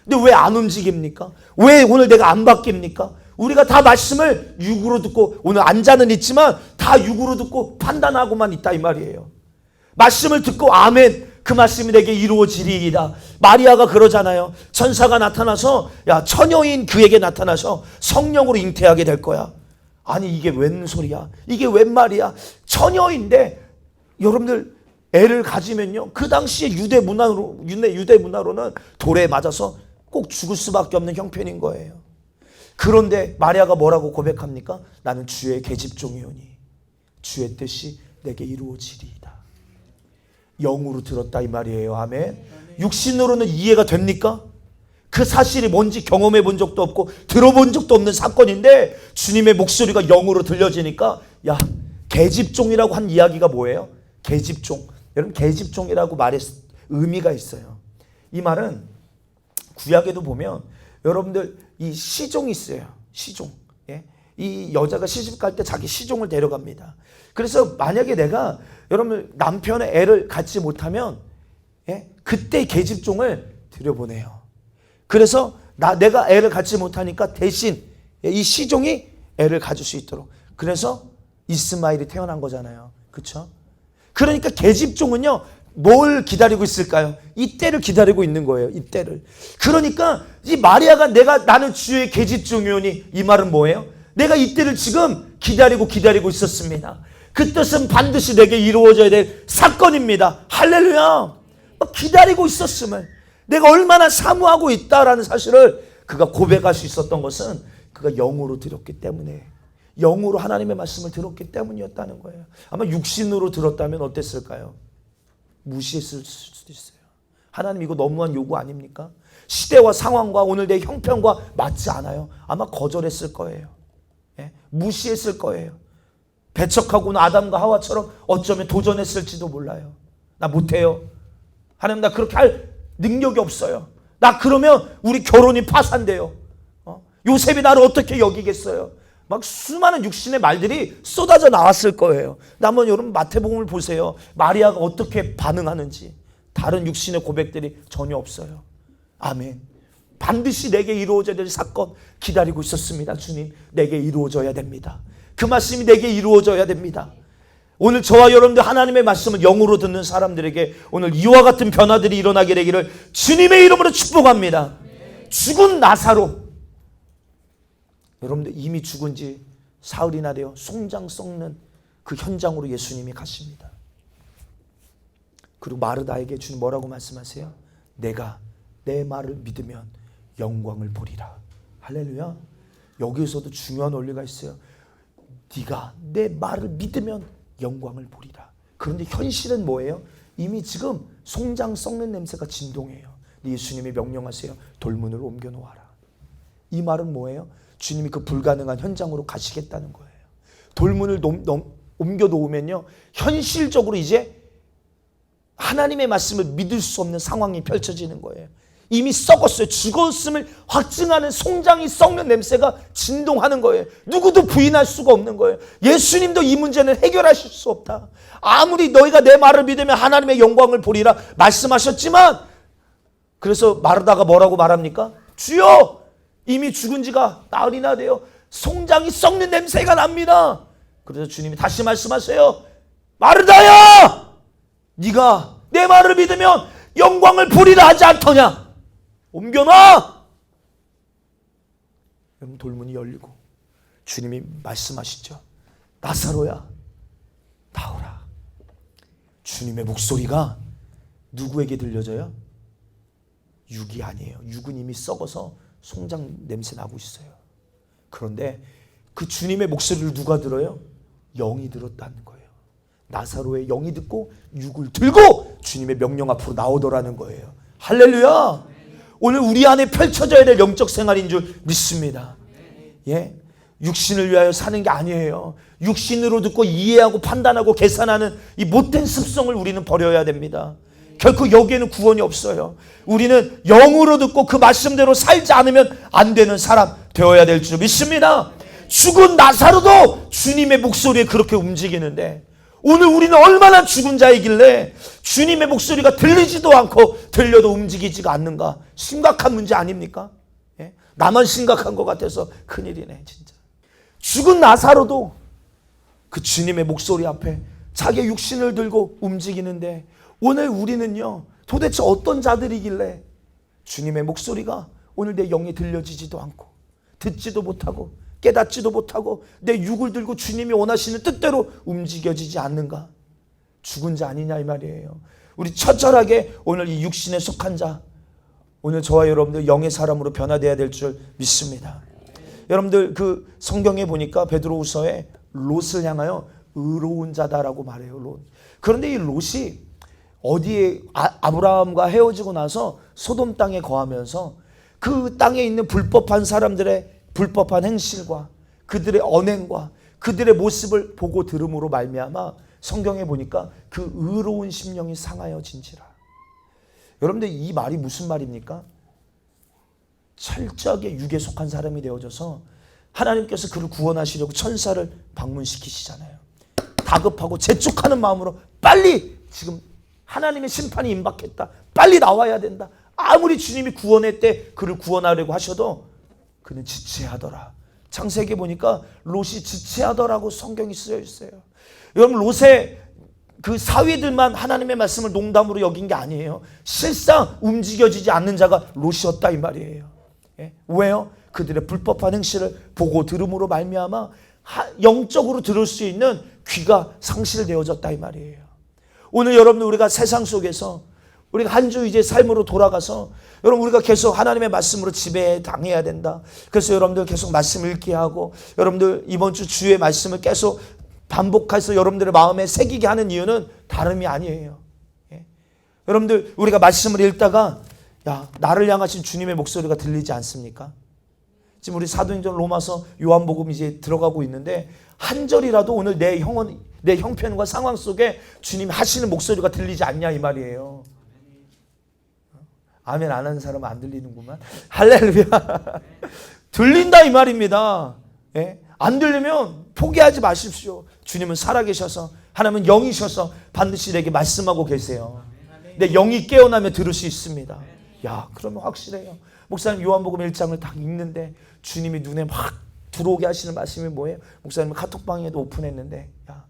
근데 왜 안 움직입니까? 왜 오늘 내가 안 바뀝니까? 우리가 다 말씀을 육으로 듣고, 오늘 앉아는 있지만 다 육으로 듣고 판단하고만 있다 이 말이에요. 말씀을 듣고 아멘, 그 말씀이 내게 이루어지리이다. 마리아가 그러잖아요. 천사가 나타나서 처녀인 그에게 나타나서 성령으로 잉태하게 될 거야. 아니 이게 웬 소리야, 이게 웬 말이야. 처녀인데 여러분들 애를 가지면요, 그 당시에 유대 문화로는 돌에 맞아서 꼭 죽을 수밖에 없는 형편인 거예요. 그런데 마리아가 뭐라고 고백합니까? 나는 주의 계집종이오니 주의 뜻이 내게 이루어지리이다. 영으로 들었다 이 말이에요. 아멘. 육신으로는 이해가 됩니까? 그 사실이 뭔지 경험해 본 적도 없고 들어본 적도 없는 사건인데 주님의 목소리가 영으로 들려지니까 계집종이라고 한 이야기가 뭐예요? 계집종. 여러분 계집종이라고 말의 의미가 있어요. 이 말은 구약에도 보면 여러분들 이 시종이 있어요. 시종. 이 여자가 시집 갈 때 자기 시종을 데려갑니다. 그래서 만약에 내가 여러분 남편의 애를 갖지 못하면 그때 계집종을 들여보내요. 그래서 내가 애를 갖지 못하니까 대신 이 시종이 애를 가질 수 있도록. 그래서 이스마엘이 태어난 거잖아요. 그렇죠? 그러니까 계집종은요, 뭘 기다리고 있을까요? 이때를 기다리고 있는 거예요. 이때를. 그러니까 이 마리아가 나는 주의 계집종이오니, 이 말은 뭐예요? 내가 이때를 지금 기다리고 있었습니다. 그 뜻은 반드시 내게 이루어져야 될 사건입니다. 할렐루야. 기다리고 있었음을, 내가 얼마나 사모하고 있다라는 사실을 그가 고백할 수 있었던 것은 그가 영으로 들었기 때문에, 영으로 하나님의 말씀을 들었기 때문이었다는 거예요. 아마 육신으로 들었다면 어땠을까요? 무시했을 수도 있어요. 하나님, 이거 너무한 요구 아닙니까? 시대와 상황과 오늘 내 형편과 맞지 않아요. 아마 거절했을 거예요. 예? 무시했을 거예요. 배척하고는 아담과 하와처럼 어쩌면 도전했을지도 몰라요. 나 못해요. 하나님, 나 그렇게 할 능력이 없어요. 나 그러면 우리 결혼이 파산돼요. 요셉이 나를 어떻게 여기겠어요? 막 수많은 육신의 말들이 쏟아져 나왔을 거예요. 한번 여러분 마태복음을 보세요. 마리아가 어떻게 반응하는지. 다른 육신의 고백들이 전혀 없어요. 아멘. 반드시 내게 이루어져야 될 사건 기다리고 있었습니다. 주님, 내게 이루어져야 됩니다. 그 말씀이 내게 이루어져야 됩니다. 오늘 저와 여러분들 하나님의 말씀을 영으로 듣는 사람들에게 오늘 이와 같은 변화들이 일어나게 되기를 주님의 이름으로 축복합니다. 죽은 나사로, 여러분들 이미 죽은 지 사흘이나 되어 송장 썩는 그 현장으로 예수님이 가십니다. 그리고 마르다에게 주님 뭐라고 말씀하세요? 내가 내 말을 믿으면 영광을 보리라. 할렐루야. 여기에서도 중요한 원리가 있어요. 네가 내 말을 믿으면 영광을 보리라. 그런데 현실은 뭐예요? 이미 지금 송장 썩는 냄새가 진동해요. 예수님이 명령하세요. 돌문을 옮겨 놓아라. 이 말은 뭐예요? 주님이 그 불가능한 현장으로 가시겠다는 거예요. 돌문을 옮겨 놓으면요, 현실적으로 이제 하나님의 말씀을 믿을 수 없는 상황이 펼쳐지는 거예요. 이미 썩었어요. 죽었음을 확증하는 송장이 썩는 냄새가 진동하는 거예요. 누구도 부인할 수가 없는 거예요. 예수님도 이 문제는 해결하실 수 없다. 아무리 너희가 내 말을 믿으면 하나님의 영광을 보리라 말씀하셨지만, 그래서 마르다가 뭐라고 말합니까? 주여, 이미 죽은 지가 나흘이나 돼요. 송장이 썩는 냄새가 납니다. 그래서 주님이 다시 말씀하세요. 마르다야, 네가 내 말을 믿으면 영광을 보리라 하지 않더냐? 옮겨놔! 여러분, 돌문이 열리고 주님이 말씀하시죠. 나사로야, 나오라. 주님의 목소리가 누구에게 들려져요? 육이 아니에요. 육은 이미 썩어서 송장 냄새 나고 있어요. 그런데 그 주님의 목소리를 누가 들어요? 영이 들었다는 거예요. 나사로의 영이 듣고 육을 들고 주님의 명령 앞으로 나오더라는 거예요. 할렐루야! 오늘 우리 안에 펼쳐져야 될 영적 생활인 줄 믿습니다. 예? 육신을 위하여 사는 게 아니에요. 육신으로 듣고 이해하고 판단하고 계산하는 이 못된 습성을 우리는 버려야 됩니다. 결코 여기에는 구원이 없어요. 우리는 영으로 듣고 그 말씀대로 살지 않으면 안 되는 사람 되어야 될 줄 믿습니다. 죽은 나사로도 주님의 목소리에 그렇게 움직이는데, 오늘 우리는 얼마나 죽은 자이길래 주님의 목소리가 들리지도 않고 들려도 움직이지가 않는가? 심각한 문제 아닙니까? 예? 나만 심각한 것 같아서 큰일이네 진짜. 죽은 나사로도 그 주님의 목소리 앞에 자기의 육신을 들고 움직이는데, 오늘 우리는요, 도대체 어떤 자들이길래 주님의 목소리가 오늘 내 영에 들려지지도 않고 듣지도 못하고 깨닫지도 못하고 내 육을 들고 주님이 원하시는 뜻대로 움직여지지 않는가? 죽은 자 아니냐 이 말이에요. 우리 처절하게 오늘 이 육신에 속한 자, 오늘 저와 여러분들 영의 사람으로 변화되어야 될 줄 믿습니다. 여러분들 그 성경에 보니까 베드로후서에 롯을 향하여 의로운 자다라고 말해요. 롯. 그런데 이 롯이 어디에 아브라함과 헤어지고 나서 소돔 땅에 거하면서 그 땅에 있는 불법한 사람들의 불법한 행실과 그들의 언행과 그들의 모습을 보고 들음으로 말미암아 성경에 보니까 그 의로운 심령이 상하여진지라. 여러분들 이 말이 무슨 말입니까? 철저하게 육에 속한 사람이 되어져서 하나님께서 그를 구원하시려고 천사를 방문시키시잖아요. 다급하고 재촉하는 마음으로 빨리, 지금 하나님의 심판이 임박했다, 빨리 나와야 된다. 아무리 주님이 구원의 때 그를 구원하려고 하셔도 그는 지체하더라. 창세기에 보니까 롯이 지체하더라고 성경이 쓰여 있어요. 여러분, 롯의 그 사위들만 하나님의 말씀을 농담으로 여긴 게 아니에요. 실상 움직여지지 않는 자가 롯이었다 이 말이에요. 예? 왜요? 그들의 불법한 행실을 보고 들음으로 말미암아 영적으로 들을 수 있는 귀가 상실되어졌다 이 말이에요. 오늘 여러분들 우리가 세상 속에서 우리가 한 주 이제 삶으로 돌아가서 여러분 우리가 계속 하나님의 말씀으로 지배당해야 된다. 그래서 여러분들 계속 말씀 읽게 하고 여러분들 이번 주 주의 말씀을 계속 반복해서 여러분들의 마음에 새기게 하는 이유는 다름이 아니에요. 예? 여러분들 우리가 말씀을 읽다가 야 나를 향하신 주님의 목소리가 들리지 않습니까? 지금 우리 사도행전 로마서 요한복음 이제 들어가고 있는데 한 절이라도 오늘 내 형편과 상황 속에 주님이 하시는 목소리가 들리지 않냐 이 말이에요. 아멘 안 하는 사람은 안 들리는구만. 할렐루야. 들린다 이 말입니다. 예? 안 들리면 포기하지 마십시오. 주님은 살아계셔서 하나님은 영이셔서 반드시 내게 말씀하고 계세요. 내 영이 깨어나면 들을 수 있습니다. 야 그러면 확실해요. 목사님 요한복음 1장을 딱 읽는데 주님이 눈에 막 들어오게 하시는 말씀이 뭐예요? 목사님 카톡방에도 오픈했는데 야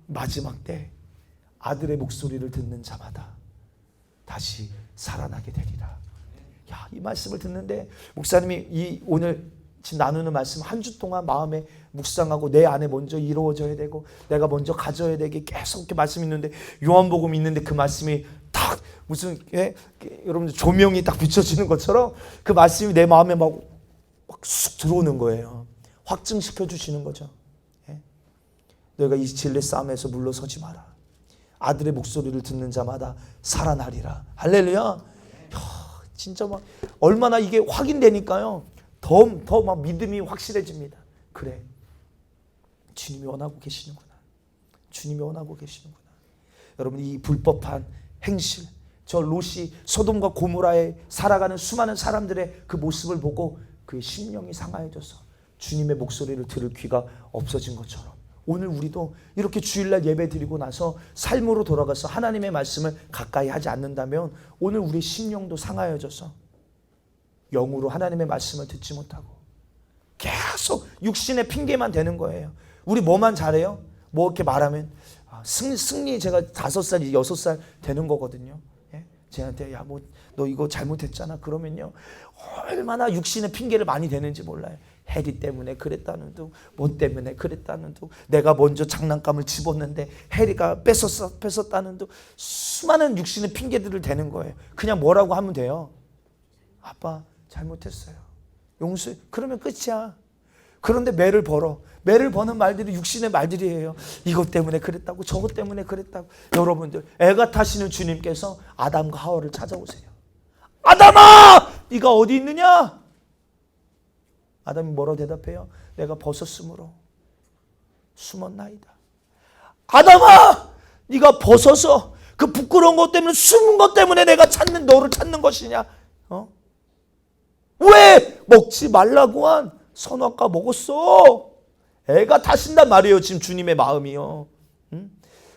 마지막 때 아들의 목소리를 듣는 자마다 다시 살아나게 되리라. 야, 이 말씀을 듣는데 목사님이 이 오늘 지금 나누는 말씀 한 주 동안 마음에 묵상하고 내 안에 먼저 이루어져야 되고 내가 먼저 가져야 되게 계속 이렇게 말씀이 있는데 요한복음 있는데 그 말씀이 딱 무슨 여러분들 조명이 딱 비춰지는 것처럼 그 말씀이 내 마음에 막 쑥 들어오는 거예요. 확증시켜 주시는 거죠. 예? 너희가 이 진리 싸움에서 물러서지 마라. 아들의 목소리를 듣는 자마다 살아나리라. 할렐루야. 진짜 막 얼마나 이게 확인되니까요. 더 막 믿음이 확실해집니다. 그래. 주님이 원하고 계시는구나. 주님이 원하고 계시는구나. 여러분 이 불법한 행실, 저 롯이 소돔과 고모라에 살아가는 수많은 사람들의 그 모습을 보고 그의 심령이 상하여져서 주님의 목소리를 들을 귀가 없어진 것처럼 오늘 우리도 이렇게 주일날 예배 드리고 나서 삶으로 돌아가서 하나님의 말씀을 가까이 하지 않는다면 오늘 우리의 심령도 상하여져서 영으로 하나님의 말씀을 듣지 못하고 계속 육신의 핑계만 되는 거예요. 우리 뭐만 잘해요? 뭐 이렇게 말하면 승리 제가 5살, 6살 되는 거거든요. 예? 쟤한테 야 뭐 너 이거 잘못했잖아. 그러면요 얼마나 육신의 핑계를 많이 대는지 몰라요. 해리 때문에 그랬다는 둥, 뭐 때문에 그랬다는 둥, 내가 먼저 장난감을 집었는데 해리가 뺏었다는 둥, 수많은 육신의 핑계들을 대는 거예요. 그냥 뭐라고 하면 돼요. 아빠 잘못했어요. 용서해. 그러면 끝이야. 그런데 매를 버는 말들이 육신의 말들이에요. 이것 때문에 그랬다고 저것 때문에 그랬다고. 여러분들 애가 타시는 주님께서 아담과 하와를 찾아오세요. 아담아 네가 어디 있느냐? 아담이 뭐라고 대답해요? 내가 벗었으므로 숨었나이다. 아담아 네가 벗어서 그 부끄러운 것 때문에 숨은 것 때문에 내가 너를 찾는 것이냐? 왜 먹지 말라고 한 선악과 먹었어? 애가 타신단 말이에요. 지금 주님의 마음이요.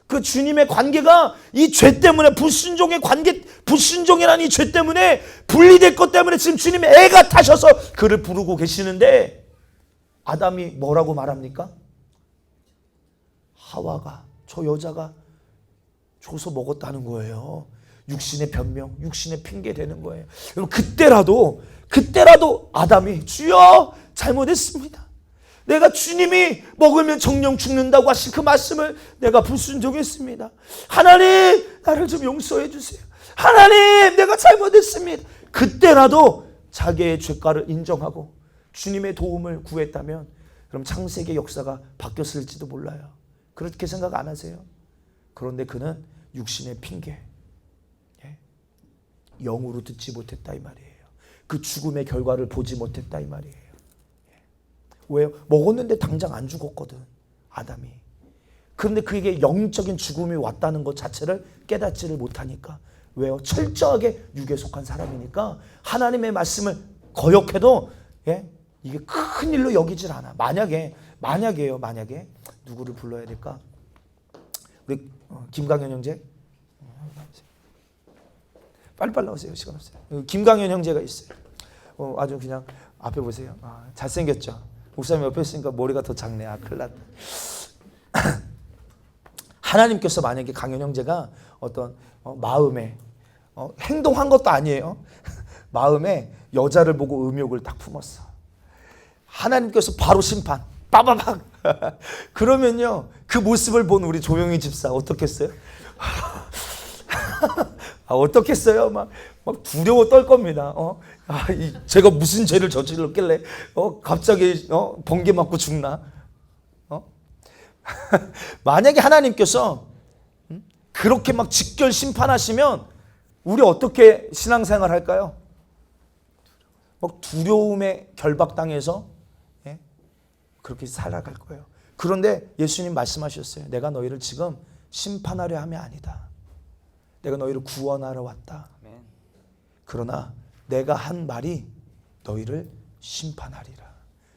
그 주님의 관계가 이 죄 때문에 불순종의 관계, 불순종이라는 이 죄 때문에 분리될 것 때문에 지금 주님의 애가 타셔서 그를 부르고 계시는데 아담이 뭐라고 말합니까? 하와가 저 여자가 줘서 먹었다는 거예요. 육신의 변명, 육신의 핑계 되는 거예요. 여러분 그때라도 아담이 주여 잘못했습니다. 내가 주님이 먹으면 정령 죽는다고 하신 그 말씀을 내가 불순종했습니다. 하나님 나를 좀 용서해 주세요. 하나님 내가 잘못했습니다. 그때라도 자기의 죄가를 인정하고 주님의 도움을 구했다면 그럼 창세기의 역사가 바뀌었을지도 몰라요. 그렇게 생각 안 하세요? 그런데 그는 육신의 핑계, 영으로 듣지 못했다 이 말이에요. 그 죽음의 결과를 보지 못했다 이 말이에요. 왜요? 먹었는데 당장 안 죽었거든 아담이. 그런데 그에게 영적인 죽음이 왔다는 것 자체를 깨닫지를 못하니까. 왜요? 철저하게 육에 속한 사람이니까 하나님의 말씀을 거역해도 이게 큰 일로 여기질 않아. 만약에요. 누구를 불러야 될까? 우리 김강현 형제 빨리빨리 나오세요. 시간 없어요. 김강현 형제가 있어요. 아주 그냥 앞에 보세요. 잘생겼죠? 목사님 옆에 있으니까 머리가 더 작네. 큰일 났다. 하나님께서 만약에 강현 형제가 어떤 마음에 행동한 것도 아니에요. 마음에 여자를 보고 음욕을 딱 품었어. 하나님께서 바로 심판. 빠바박. 그러면요, 그 모습을 본 우리 조용희 집사 어떻겠어요? 어떻겠어요? 막 두려워 떨 겁니다. 제가 무슨 죄를 저질렀길래 갑자기 번개 맞고 죽나? 만약에 하나님께서 그렇게 막 직결 심판하시면 우리 어떻게 신앙생활 할까요? 막 두려움에 결박당해서 그렇게 살아갈 거예요. 그런데 예수님 말씀하셨어요. 내가 너희를 지금 심판하려 함이 아니다. 내가 너희를 구원하러 왔다. 그러나 내가 한 말이 너희를 심판하리라.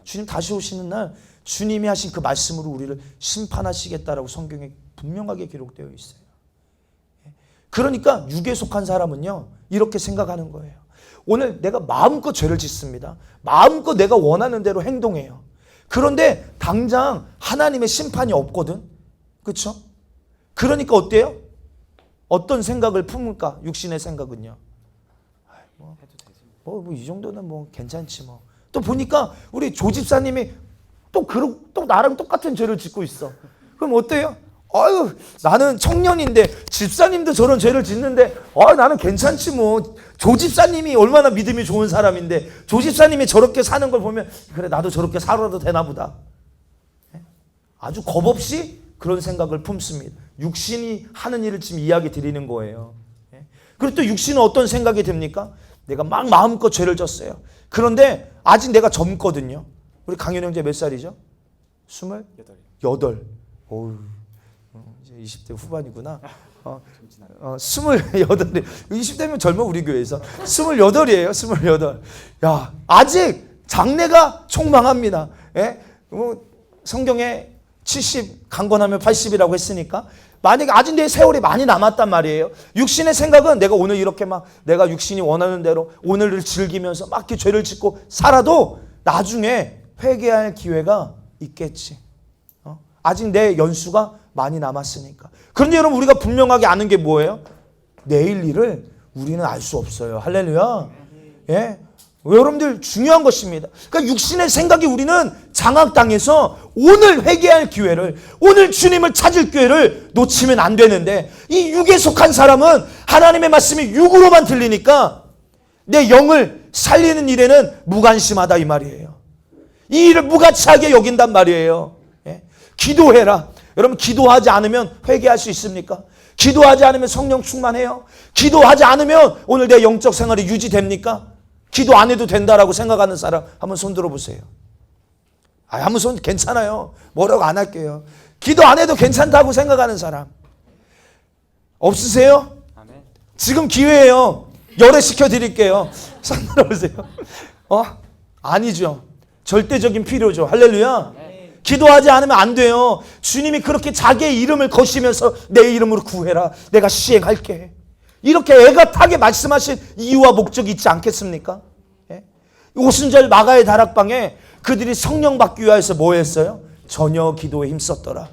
주님 다시 오시는 날 주님이 하신 그 말씀으로 우리를 심판하시겠다라고 성경에 분명하게 기록되어 있어요. 그러니까 육에 속한 사람은요, 이렇게 생각하는 거예요. 오늘 내가 마음껏 죄를 짓습니다. 마음껏 내가 원하는 대로 행동해요. 그런데 당장 하나님의 심판이 없거든. 그렇죠? 그러니까 어때요? 어떤 생각을 품을까? 육신의 생각은요. 이 정도는 뭐 괜찮지 뭐. 또 보니까 우리 조 집사님이 또 나랑 똑같은 죄를 짓고 있어. 그럼 어때요? 아유, 나는 청년인데 집사님도 저런 죄를 짓는데 나는 괜찮지 뭐. 조 집사님이 얼마나 믿음이 좋은 사람인데 조 집사님이 저렇게 사는 걸 보면 그래, 나도 저렇게 살아도 되나 보다. 아주 겁없이 그런 생각을 품습니다. 육신이 하는 일을 지금 이야기 드리는 거예요. 그리고 또 육신은 어떤 생각이 듭니까? 내가 막 마음껏 죄를 졌어요. 그런데 아직 내가 젊거든요. 우리 강현 형제 몇 살이죠? 28. 어우, 이제 20대 후반이구나. 28. 20대면 젊어, 우리 교회에서. 28이에요. 28. 야, 아직 장래가 촉망합니다. 성경에 70 강건하면 80이라고 했으니까 만약에 아직 내 세월이 많이 남았단 말이에요. 육신의 생각은 내가 오늘 이렇게 막 내가 육신이 원하는 대로 오늘을 즐기면서 막 이렇게 죄를 짓고 살아도 나중에 회개할 기회가 있겠지. 아직 내 연수가 많이 남았으니까. 그런데 여러분, 우리가 분명하게 아는 게 뭐예요? 내일 일을 우리는 알 수 없어요. 할렐루야. 예? 여러분들 중요한 것입니다. 그러니까 육신의 생각이 우리는 장악당해서 오늘 회개할 기회를, 오늘 주님을 찾을 기회를 놓치면 안 되는데, 이 육에 속한 사람은 하나님의 말씀이 육으로만 들리니까 내 영을 살리는 일에는 무관심하다 이 말이에요. 이 일을 무가치하게 여긴단 말이에요. 기도해라. 여러분, 기도하지 않으면 회개할 수 있습니까? 기도하지 않으면 성령 충만해요? 기도하지 않으면 오늘 내 영적 생활이 유지됩니까? 기도 안 해도 된다라고 생각하는 사람 한번 손 들어보세요. 한번 손, 괜찮아요. 뭐라고 안 할게요. 기도 안 해도 괜찮다고 생각하는 사람 없으세요? 아멘. 지금 기회예요. 열애시켜 드릴게요. 손 들어보세요. 아니죠. 절대적인 필요죠. 할렐루야. 기도하지 않으면 안 돼요. 주님이 그렇게 자기의 이름을 거시면서 내 이름으로 구해라. 내가 시행할게. 이렇게 애가 타게 말씀하신 이유와 목적이 있지 않겠습니까? 오순절 마가의 다락방에 그들이 성령 받기 위해서 뭐 했어요? 전혀 기도에 힘썼더라.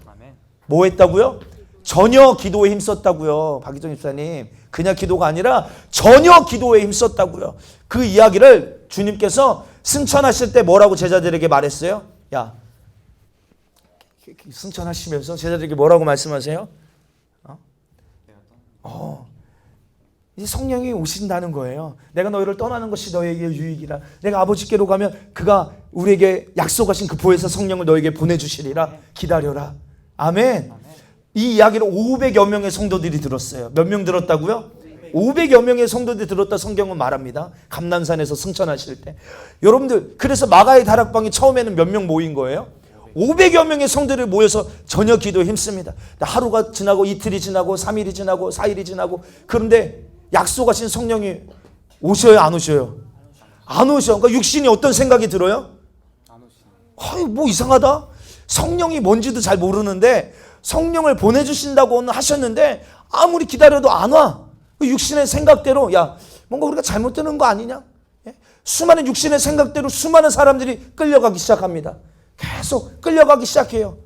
뭐 했다고요? 전혀 기도에 힘썼다고요. 박희정 집사님, 그냥 기도가 아니라 전혀 기도에 힘썼다고요. 그 이야기를 주님께서 승천하실 때 뭐라고 제자들에게 말했어요? 야, 승천하시면서 제자들에게 뭐라고 말씀하세요? 이제 성령이 오신다는 거예요. 내가 너희를 떠나는 것이 너에게 유익이라. 내가 아버지께로 가면 그가 우리에게 약속하신 그 보혜사 성령을 너에게 보내주시리라. 기다려라. 아멘. 이 이야기를 500여 명의 성도들이 들었어요. 몇 명 들었다고요? 500여 명의 성도들이 들었다 성경은 말합니다. 감난산에서 승천하실 때. 여러분들, 그래서 마가의 다락방이 처음에는 몇 명 모인 거예요? 500여 명의 성도들이 모여서 저녁 기도에 힘씁니다. 하루가 지나고 이틀이 지나고 3일이 지나고 4일이 지나고, 그런데 약속하신 성령이 오셔요, 안 오셔요? 안 오셔. 그러니까 육신이 어떤 생각이 들어요? 뭐 이상하다. 성령이 뭔지도 잘 모르는데 성령을 보내주신다고는 하셨는데 아무리 기다려도 안 와. 육신의 생각대로, 야, 뭔가 우리가 잘못되는 거 아니냐? 수많은 육신의 생각대로 수많은 사람들이 끌려가기 시작합니다. 계속 끌려가기 시작해요.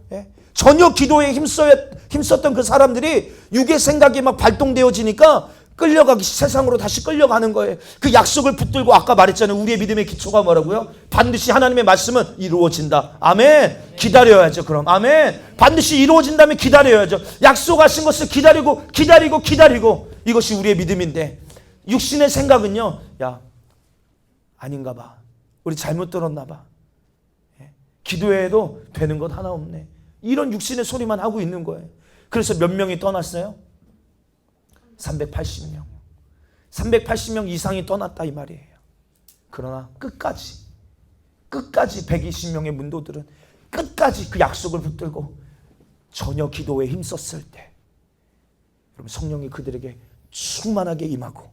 전혀 기도에 힘썼던 그 사람들이 육의 생각이 막 발동되어지니까 끌려가기, 세상으로 다시 끌려가는 거예요. 그 약속을 붙들고 아까 말했잖아요. 우리의 믿음의 기초가 뭐라고요? 반드시 하나님의 말씀은 이루어진다. 아멘. 기다려야죠. 그럼 아멘. 반드시 이루어진다면 기다려야죠. 약속하신 것을 기다리고 이것이 우리의 믿음인데, 육신의 생각은요, 야, 아닌가 봐, 우리 잘못 들었나 봐, 기도해도 되는 것 하나 없네, 이런 육신의 소리만 하고 있는 거예요. 그래서 몇 명이 떠났어요? 380명. 380명 이상이 떠났다 이 말이에요. 그러나 끝까지 120명의 문도들은 끝까지 그 약속을 붙들고 전혀 기도에 힘썼을 때, 여러분, 성령이 그들에게 충만하게 임하고,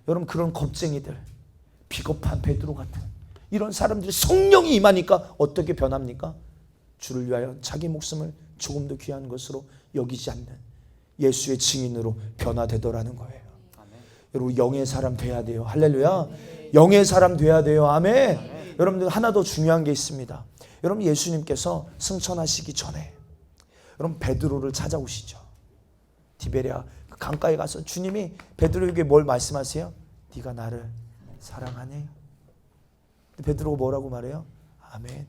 여러분, 그런 겁쟁이들, 비겁한 베드로 같은 이런 사람들이 성령이 임하니까 어떻게 변합니까? 주를 위하여 자기 목숨을 조금도 귀한 것으로 여기지 않는 예수의 증인으로 변화되더라는 거예요. 아멘. 여러분, 영의 사람 돼야 돼요. 할렐루야. 영의 사람 돼야 돼요. 아멘. 아멘. 여러분들, 하나 더 중요한 게 있습니다. 여러분, 예수님께서 승천하시기 전에 여러분 베드로를 찾아오시죠. 디베랴 강가에 가서 주님이 베드로에게 뭘 말씀하세요? 네가 나를 사랑하니? 베드로가 뭐라고 말해요? 아멘.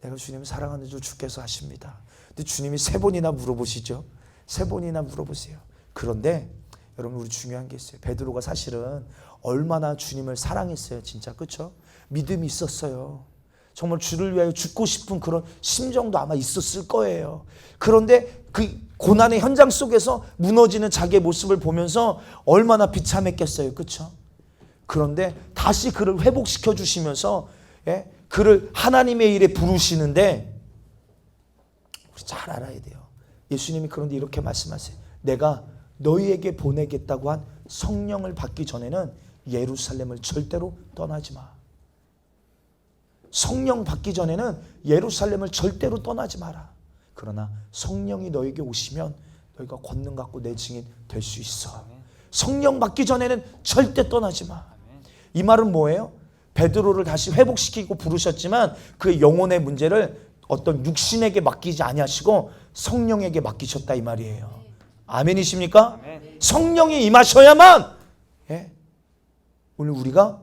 내가 주님을 사랑하는 줄 주께서 아십니다. 근데 주님이 3번이나 물어보시죠. 3번이나 물어보세요. 그런데 여러분, 우리 중요한 게 있어요. 베드로가 사실은 얼마나 주님을 사랑했어요. 진짜, 그렇죠? 믿음이 있었어요. 정말 주를 위하여 죽고 싶은 그런 심정도 아마 있었을 거예요. 그런데 그 고난의 현장 속에서 무너지는 자기의 모습을 보면서 얼마나 비참했겠어요. 그렇죠? 그런데 다시 그를 회복시켜 주시면서, 그를 하나님의 일에 부르시는데, 우리 잘 알아야 돼요. 예수님이 그런데 이렇게 말씀하세요. 내가 너희에게 보내겠다고 한 성령을 받기 전에는 예루살렘을 절대로 떠나지 마. 성령 받기 전에는 예루살렘을 절대로 떠나지 마라. 그러나 성령이 너에게 오시면 너희가 권능 갖고 내 증인 될 수 있어. 성령 받기 전에는 절대 떠나지 마. 이 말은 뭐예요? 베드로를 다시 회복시키고 부르셨지만 그 영혼의 문제를 어떤 육신에게 맡기지 아니하시고 성령에게 맡기셨다 이 말이에요. 아멘이십니까? 아멘. 성령이 임하셔야만, 오늘 우리가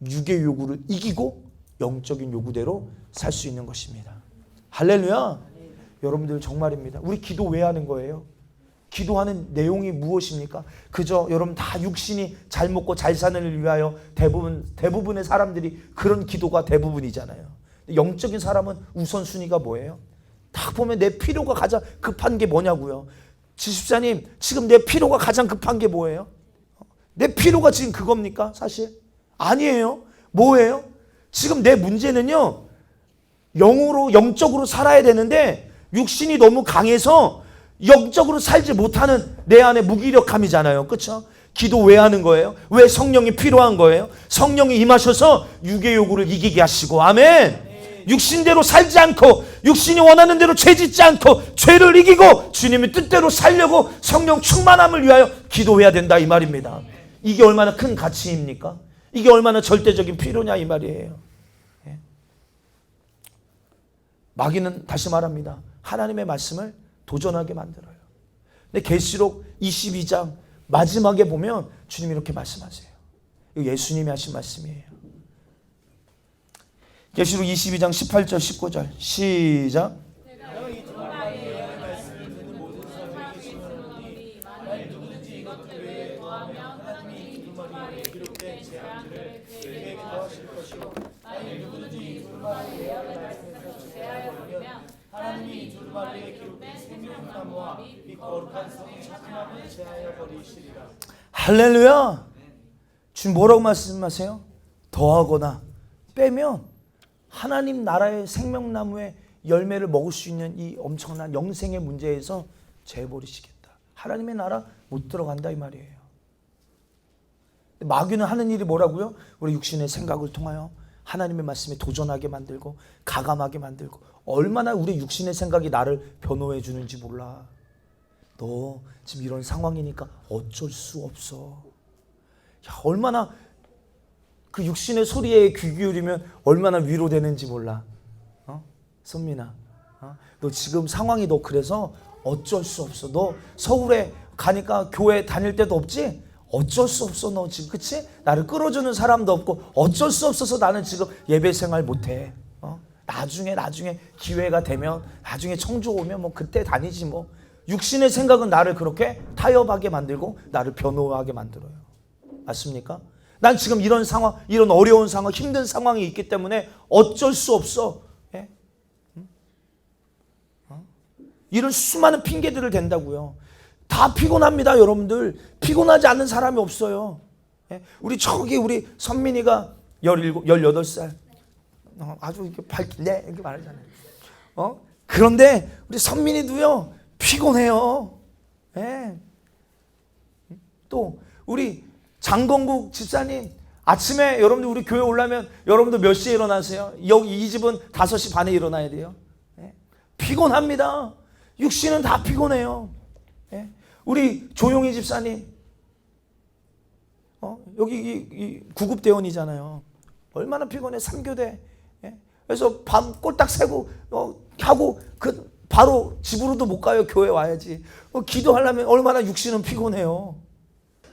육의 요구를 이기고 영적인 요구대로 살 수 있는 것입니다. 할렐루야. 여러분들 정말입니다. 우리 기도 왜 하는 거예요? 기도하는 내용이 무엇입니까? 그저 여러분 다 육신이 잘 먹고 잘 사는 일 위하여 대부분의 사람들이 그런 기도가 대부분이잖아요. 영적인 사람은 우선순위가 뭐예요? 딱 보면 내 필요가 가장 급한 게 뭐냐고요. 지십사님, 지금 내 필요가 가장 급한 게 뭐예요? 내 필요가 지금 그겁니까? 사실 아니에요. 뭐예요? 지금 내 문제는요, 영적으로 살아야 되는데 육신이 너무 강해서 영적으로 살지 못하는 내 안의 무기력함이잖아요. 그렇죠? 기도 왜 하는 거예요? 왜 성령이 필요한 거예요? 성령이 임하셔서 육의 요구를 이기게 하시고, 아멘. 육신대로 살지 않고 육신이 원하는 대로 죄짓지 않고 죄를 이기고 주님의 뜻대로 살려고 성령 충만함을 위하여 기도해야 된다 이 말입니다. 이게 얼마나 큰 가치입니까? 이게 얼마나 절대적인 필요냐 이 말이에요. 마귀는 다시 말합니다. 하나님의 말씀을 도전하게 만들어요. 근데 계시록 22장 마지막에 보면 주님이 이렇게 말씀하세요. 이거 예수님이 하신 말씀이에요. 계시록 22장 18절 19절 시작. 할렐루야. 지금 뭐라고 말씀하세요? 더하거나 빼면 하나님 나라의 생명나무의 열매를 먹을 수 있는 이 엄청난 영생의 문제에서 재버리시겠다. 하나님의 나라 못 들어간다 이 말이에요. 마귀는 하는 일이 뭐라고요? 우리 육신의 생각을 통하여 하나님의 말씀에 도전하게 만들고 가감하게 만들고, 얼마나 우리 육신의 생각이 나를 변호해 주는지 몰라. 너 지금 이런 상황이니까 어쩔 수 없어. 야, 얼마나 그 육신의 소리에 귀 기울이면 얼마나 위로되는지 몰라. 선민아, 너 지금 상황이 너 그래서 어쩔 수 없어. 너 서울에 가니까 교회 다닐 데도 없지? 어쩔 수 없어. 너 지금 그치? 나를 끌어주는 사람도 없고 어쩔 수 없어서 나는 지금 예배 생활 못해. 나중에 기회가 되면 나중에 청주 오면 뭐 그때 다니지 뭐. 육신의 생각은 나를 그렇게 타협하게 만들고 나를 변호하게 만들어요. 맞습니까? 난 지금 이런 상황, 이런 어려운 상황, 힘든 상황이 있기 때문에 어쩔 수 없어. 예? 이런 수많은 핑계들을 댄다고요. 다 피곤합니다, 여러분들. 피곤하지 않는 사람이 없어요. 예? 우리 선민이가 18살. 아주 이렇게 밝길래 이렇게 말하잖아요. 그런데 우리 선민이도요, 피곤해요. 예. 또 우리 장건국 집사님, 아침에 여러분들 우리 교회 올라면 여러분들 몇 시에 일어나세요? 여기 이 집은 5시 반에 일어나야 돼요. 예. 피곤합니다. 육신은 다 피곤해요. 예. 우리 조용희 집사님, 여기 이 구급대원이잖아요. 얼마나 피곤해. 3교대. 예. 그래서 밤 꼴딱 새고 하고 바로 집으로도 못 가요. 교회 와야지. 기도하려면 얼마나 육신은 피곤해요.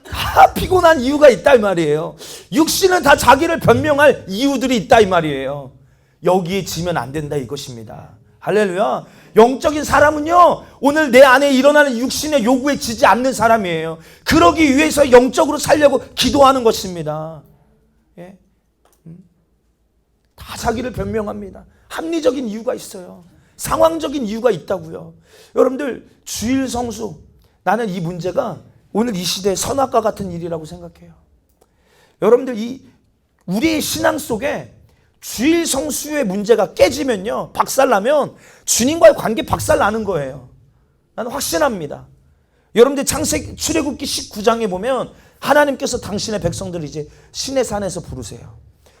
다 피곤한 이유가 있다 이 말이에요. 육신은 다 자기를 변명할 이유들이 있다 이 말이에요. 여기에 지면 안 된다 이것입니다. 할렐루야. 영적인 사람은요, 오늘 내 안에 일어나는 육신의 요구에 지지 않는 사람이에요. 그러기 위해서 영적으로 살려고 기도하는 것입니다. 예? 다 자기를 변명합니다. 합리적인 이유가 있어요. 상황적인 이유가 있다고요. 여러분들, 주일 성수, 나는 이 문제가 오늘 이 시대의 선악과 같은 일이라고 생각해요. 여러분들, 우리의 신앙 속에 주일 성수의 문제가 깨지면요, 박살나면 주님과의 관계 박살나는 거예요. 나는 확신합니다. 여러분들 출애굽기 19장에 보면 하나님께서 당신의 백성들을 이제 신의 산에서 부르세요.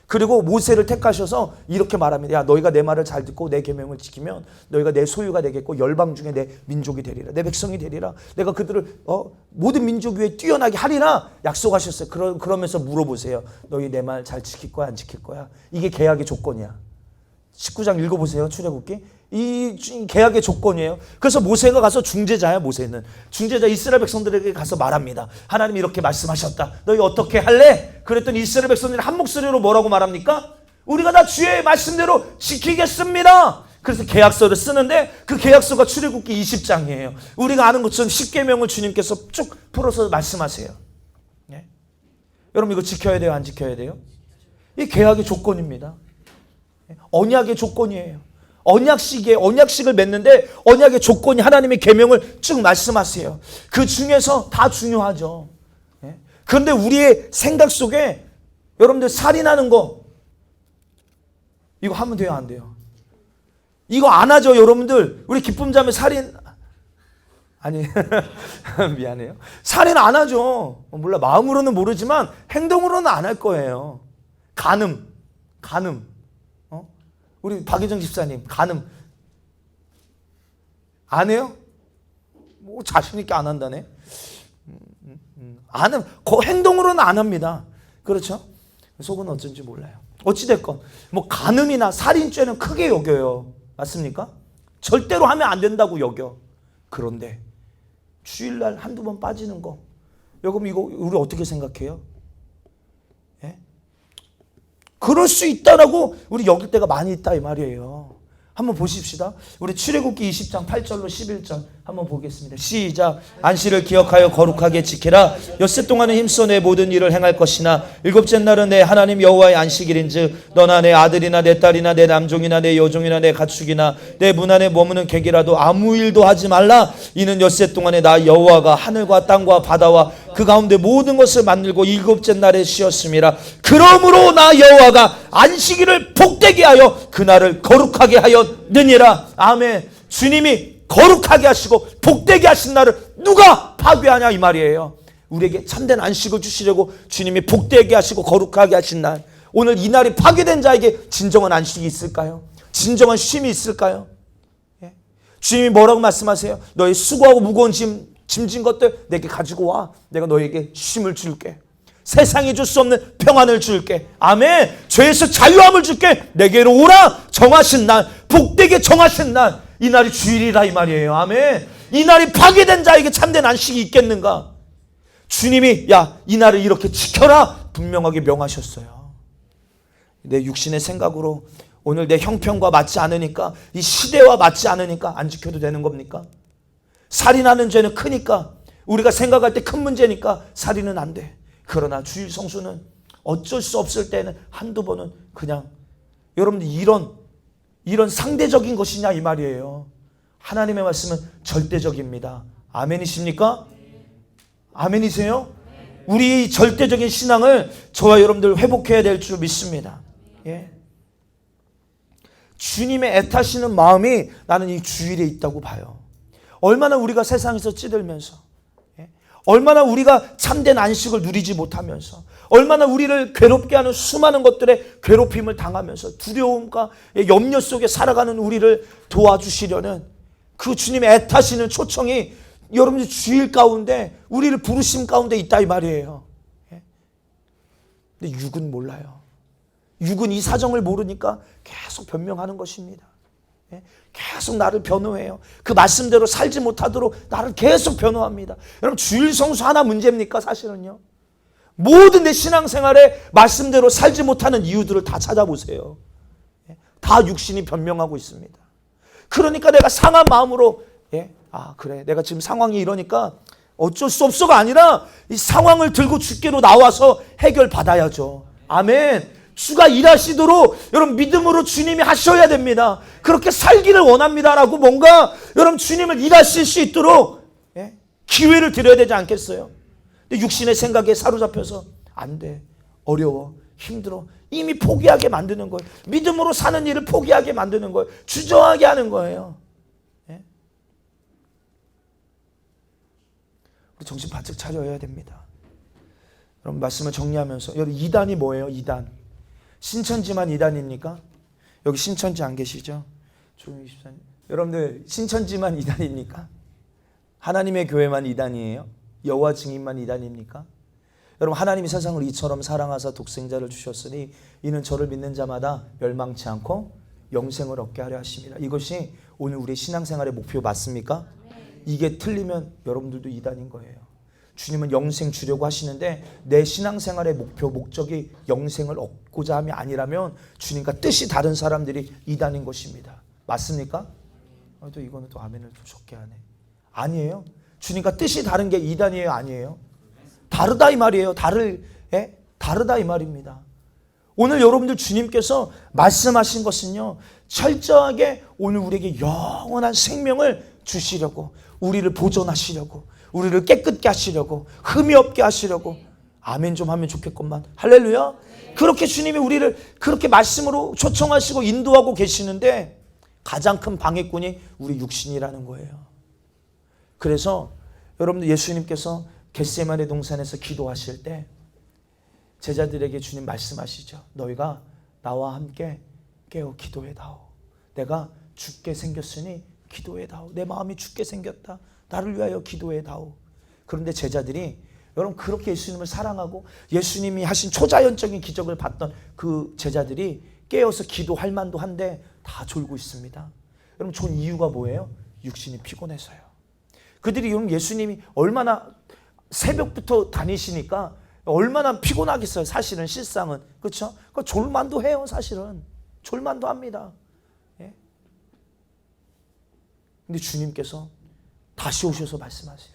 그리고 모세를 택하셔서 이렇게 말합니다. 야, 너희가 내 말을 잘 듣고 내 계명을 지키면 너희가 내 소유가 되겠고 열방 중에 내 민족이 되리라. 내 백성이 되리라. 내가 그들을 모든 민족 위에 뛰어나게 하리라 약속하셨어요. 그러면서 물어보세요. 너희 내 말 잘 지킬 거야, 안 지킬 거야? 이게 계약의 조건이야. 19장 읽어보세요. 출애굽기. 이 계약의 조건이에요. 그래서 모세가 가서 중재자야. 모세는 중재자 이스라엘 백성들에게 가서 말합니다. 하나님이 이렇게 말씀하셨다. 너희 어떻게 할래? 그랬더니 이스라엘 백성들이 한 목소리로 뭐라고 말합니까? 우리가 다 주의 말씀대로 지키겠습니다. 그래서 계약서를 쓰는데 그 계약서가 출애굽기 20장이에요. 우리가 아는 것처럼 10계명을 주님께서 쭉 풀어서 말씀하세요. 예? 여러분, 이거 지켜야 돼요, 안 지켜야 돼요? 이 계약의 조건입니다. 언약의 조건이에요. 언약식을 맺는데 언약의 조건이 하나님의 계명을 쭉 말씀하세요. 그 중에서 다 중요하죠. 그런데 우리의 생각 속에 여러분들 살인하는 거 이거 하면 돼요, 안 돼요? 이거 안 하죠, 여러분들. 우리 기쁨자매 살인 아니 미안해요. 살인 안 하죠. 몰라, 마음으로는 모르지만 행동으로는 안 할 거예요. 간음 우리 박유정 집사님 간음 안 해요? 뭐 자신 있게 안 한다네. 안 해. 행동으로는 안 합니다. 그렇죠? 속은 어쩐지 몰라요. 어찌됐건 뭐 간음이나 살인죄는 크게 여겨요. 맞습니까? 절대로 하면 안 된다고 여겨. 그런데 주일날 한두 번 빠지는 거, 여러분 이거 우리 어떻게 생각해요? 그럴 수 있다라고 우리 여길 때가 많이 있다 이 말이에요. 한번 보십시다. 우리 출애굽기 20장 8절로 11절 한번 보겠습니다. 시작. 안식일을 기억하여 거룩하게 지키라. 엿새 동안은 힘써 내 모든 일을 행할 것이나 일곱째 날은 내 하나님 여호와의 안식일인즉 너나 내 아들이나 내 딸이나 내 남종이나 내 여종이나 내 가축이나 내 문 안에 머무는 객이라도 아무 일도 하지 말라. 이는 엿새 동안에 나 여호와가 하늘과 땅과 바다와 그 가운데 모든 것을 만들고 일곱째 날에 쉬었음이라. 그러므로 나 여호와가 안식일을 복되게 하여 그날을 거룩하게 하였느니라. 아멘. 주님이 거룩하게 하시고 복되게 하신 날을 누가 파괴하냐 이 말이에요. 우리에게 참된 안식을 주시려고 주님이 복되게 하시고 거룩하게 하신 날, 오늘 이 날이 파괴된 자에게 진정한 안식이 있을까요? 진정한 쉼이 있을까요? 예? 주님이 뭐라고 말씀하세요? 너의 수고하고 무거운 짐진 것들 내게 가지고 와. 내가 너에게 쉼을 줄게. 세상이 줄 수 없는 평안을 줄게. 아멘. 죄에서 자유함을 줄게. 내게로 오라. 정하신 날, 복되게 정하신 날, 이날이 주일이라 이 말이에요. 아멘. 이날이 파괴된 자에게 참된 안식이 있겠는가? 주님이 야, 이날을 이렇게 지켜라 분명하게 명하셨어요. 내 육신의 생각으로 오늘 내 형편과 맞지 않으니까, 이 시대와 맞지 않으니까 안 지켜도 되는 겁니까? 살인하는 죄는 크니까, 우리가 생각할 때 큰 문제니까 살인은 안 돼. 그러나 주일 성수는 어쩔 수 없을 때는 한두 번은 그냥, 여러분들 이런 상대적인 것이냐 이 말이에요. 하나님의 말씀은 절대적입니다. 아멘이십니까? 아멘이세요? 우리 절대적인 신앙을 저와 여러분들 회복해야 될 줄 믿습니다. 예. 주님의 애타시는 마음이 나는 이 주일에 있다고 봐요. 얼마나 우리가 세상에서 찌들면서, 얼마나 우리가 참된 안식을 누리지 못하면서, 얼마나 우리를 괴롭게 하는 수많은 것들의 괴롭힘을 당하면서 두려움과 염려 속에 살아가는 우리를 도와주시려는 그 주님의 애타시는 초청이 여러분들 주일 가운데, 우리를 부르심 가운데 있다 이 말이에요. 근데 육은 몰라요. 육은 이 사정을 모르니까 계속 변명하는 것입니다. 계속 나를 변호해요. 그 말씀대로 살지 못하도록 나를 계속 변호합니다. 여러분, 주일 성수 하나 문제입니까? 사실은요. 모든 내 신앙생활에 말씀대로 살지 못하는 이유들을 다 찾아보세요. 다 육신이 변명하고 있습니다. 그러니까 내가 상한 마음으로, 그래, 내가 지금 상황이 이러니까 어쩔 수 없어가 아니라 이 상황을 들고 주께로 나와서 해결받아야죠. 아멘. 주가 일하시도록 여러분 믿음으로 주님이 하셔야 됩니다. 그렇게 살기를 원합니다라고 뭔가 여러분 주님을 일하실 수 있도록 기회를 드려야 되지 않겠어요? 근데 육신의 생각에 사로잡혀서 안 돼, 어려워, 힘들어, 이미 포기하게 만드는 거예요. 믿음으로 사는 일을 포기하게 만드는 거예요. 주저하게 하는 거예요. 우리 정신 바짝 차려야 됩니다. 여러분 말씀을 정리하면서, 여러분 이단이 뭐예요? 이단. 신천지만 이단입니까? 여기 신천지 안 계시죠? 여러분들 신천지만 이단입니까? 하나님의 교회만 이단이에요? 여호와 증인만 이단입니까? 여러분, 하나님이 세상을 이처럼 사랑하사 독생자를 주셨으니 이는 저를 믿는 자마다 멸망치 않고 영생을 얻게 하려 하십니다. 이것이 오늘 우리 신앙생활의 목표 맞습니까? 이게 틀리면 여러분들도 이단인 거예요. 주님은 영생 주려고 하시는데 내 신앙생활의 목표, 목적이 영생을 얻고자 함이 아니라면 주님과 뜻이 다른 사람들이 이단인 것입니다. 맞습니까? 또 이거는 또 아멘을 좀 적게 하네. 아니에요. 주님과 뜻이 다른 게 이단이에요? 아니에요? 다르다 이 말이에요. 다르다 이 말입니다. 오늘 여러분들 주님께서 말씀하신 것은요, 철저하게 오늘 우리에게 영원한 생명을 주시려고, 우리를 보존하시려고, 우리를 깨끗게 하시려고, 흠이 없게 하시려고. 아멘 좀 하면 좋겠건만. 할렐루야. 그렇게 주님이 우리를 그렇게 말씀으로 초청하시고 인도하고 계시는데 가장 큰 방해꾼이 우리 육신이라는 거예요. 그래서 여러분들 예수님께서 겟세마네 동산에서 기도하실 때 제자들에게 주님 말씀하시죠. 너희가 나와 함께 깨어 기도해다오. 내가 죽게 생겼으니 기도해다오. 내 마음이 죽게 생겼다. 나를 위하여 기도해다오. 그런데 제자들이, 여러분 그렇게 예수님을 사랑하고 예수님이 하신 초자연적인 기적을 봤던 그 제자들이 깨어서 기도할 만도 한데 다 졸고 있습니다. 여러분 존 이유가 뭐예요? 육신이 피곤해서요. 그들이 여러분 예수님이 얼마나 새벽부터 다니시니까 얼마나 피곤하겠어요. 사실은 실상은. 그렇죠? 졸만도 해요. 사실은 졸만도 합니다. 근데 주님께서 다시 오셔서 말씀하세요.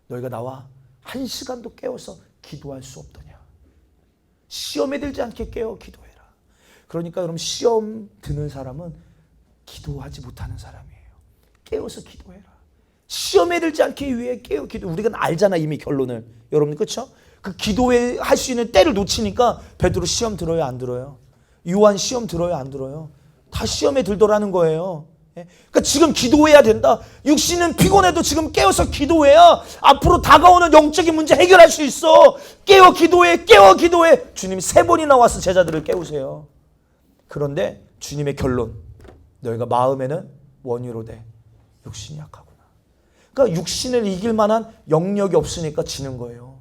너희가 나와 1시간도 깨워서 기도할 수 없더냐. 시험에 들지 않게 깨워 기도해라. 그러니까 여러분 시험 드는 사람은 기도하지 못하는 사람이에요. 깨워서 기도해라. 시험에 들지 않기 위해 깨워 기도. 우리가 알잖아 이미 결론을. 여러분 그렇죠? 그 기도에 할 수 있는 때를 놓치니까 베드로 시험 들어요 안 들어요? 요한 시험 들어요 안 들어요? 다 시험에 들더라는 거예요. 그러니까 지금 기도해야 된다. 육신은 피곤해도 지금 깨어서 기도해야 앞으로 다가오는 영적인 문제 해결할 수 있어. 깨어 기도해, 깨어 기도해. 주님이 3번이나 와서 제자들을 깨우세요. 그런데 주님의 결론, 너희가 마음에는 원유로 돼 육신이 약하구나. 그러니까 육신을 이길 만한 영역이 없으니까 지는 거예요.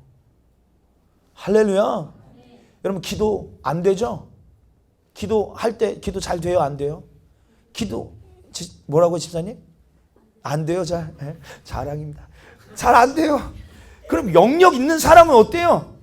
할렐루야. 여러분 기도 안 되죠? 기도할 때 기도 잘 돼요 안 돼요? 뭐라고 집사님? 안 돼요. 자랑입니다. 잘 안 돼요. 그럼 영역 있는 사람은 어때요?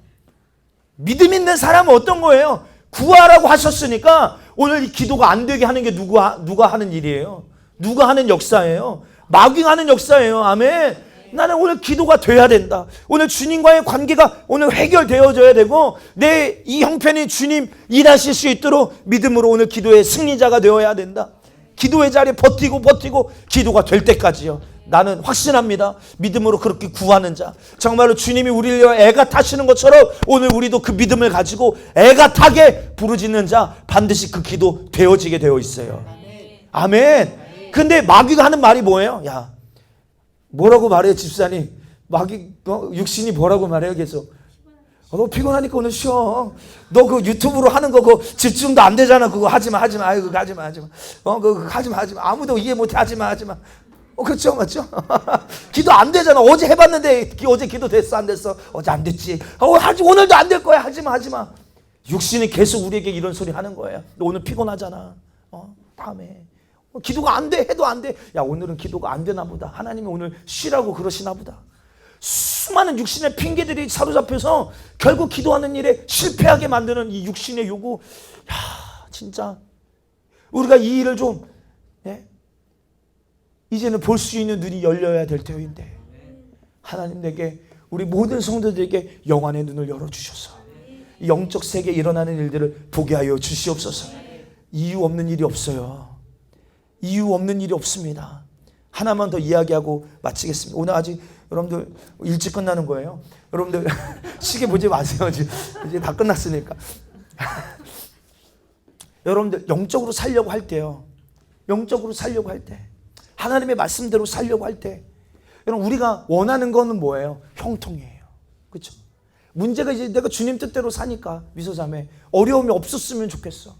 믿음 있는 사람은 어떤 거예요? 구하라고 하셨으니까 오늘 이 기도가 안 되게 하는 게 누가 하는 일이에요? 누가 하는 역사예요? 마귀가 하는 역사예요. 아멘. 나는 오늘 기도가 돼야 된다. 오늘 주님과의 관계가 오늘 해결되어져야 되고 내 이 형편이 주님 일하실 수 있도록 믿음으로 오늘 기도의 승리자가 되어야 된다. 기도의 자리에 버티고 기도가 될 때까지요. 나는 확신합니다. 믿음으로 그렇게 구하는 자, 정말로 주님이 우리를 위하여 애가 타시는 것처럼 오늘 우리도 그 믿음을 가지고 애가 타게 부르짖는 자 반드시 그 기도 되어지게 되어 있어요. 아멘. 근데 마귀가 하는 말이 뭐예요? 야, 뭐라고 말해 집사님? 마귀 육신이 뭐라고 말해요? 계속 너 피곤하니까 오늘 쉬어. 너 그 유튜브로 하는 거 그거 집중도 안 되잖아. 그거 하지마. 아이고 하지마. 그거 하지마. 아무도 이해 못해. 하지마. 그렇죠, 맞죠? 기도 안 되잖아. 어제 해봤는데 어제 기도 됐어, 안 됐어? 어제 안 됐지. 오늘도 안 될 거야. 하지마. 육신이 계속 우리에게 이런 소리 하는 거예요. 너 오늘 피곤하잖아. 다음에 기도가 안 돼. 해도 안 돼. 야, 오늘은 기도가 안 되나 보다. 하나님이 오늘 쉬라고 그러시나 보다. 수많은 육신의 핑계들이 사로잡혀서 결국 기도하는 일에 실패하게 만드는 이 육신의 요구. 야, 진짜 우리가 이 일을 좀 이제는 볼 수 있는 눈이 열려야 될 때인데 하나님 내게 우리 모든 성도들에게 영안의 눈을 열어주셔서 영적 세계에 일어나는 일들을 보게 하여 주시옵소서. 이유 없는 일이 없어요. 이유 없는 일이 없습니다. 하나만 더 이야기하고 마치겠습니다. 오늘 아직 여러분들 일찍 끝나는 거예요. 여러분들 시계 보지 마세요. 이제 다 끝났으니까. 여러분들 영적으로 살려고 할 때요. 영적으로 살려고 할 때, 하나님의 말씀대로 살려고 할 때, 여러분 우리가 원하는 거는 뭐예요? 형통이에요. 그렇죠? 문제가 이제 내가 주님 뜻대로 사니까 미소자매 어려움이 없었으면 좋겠어.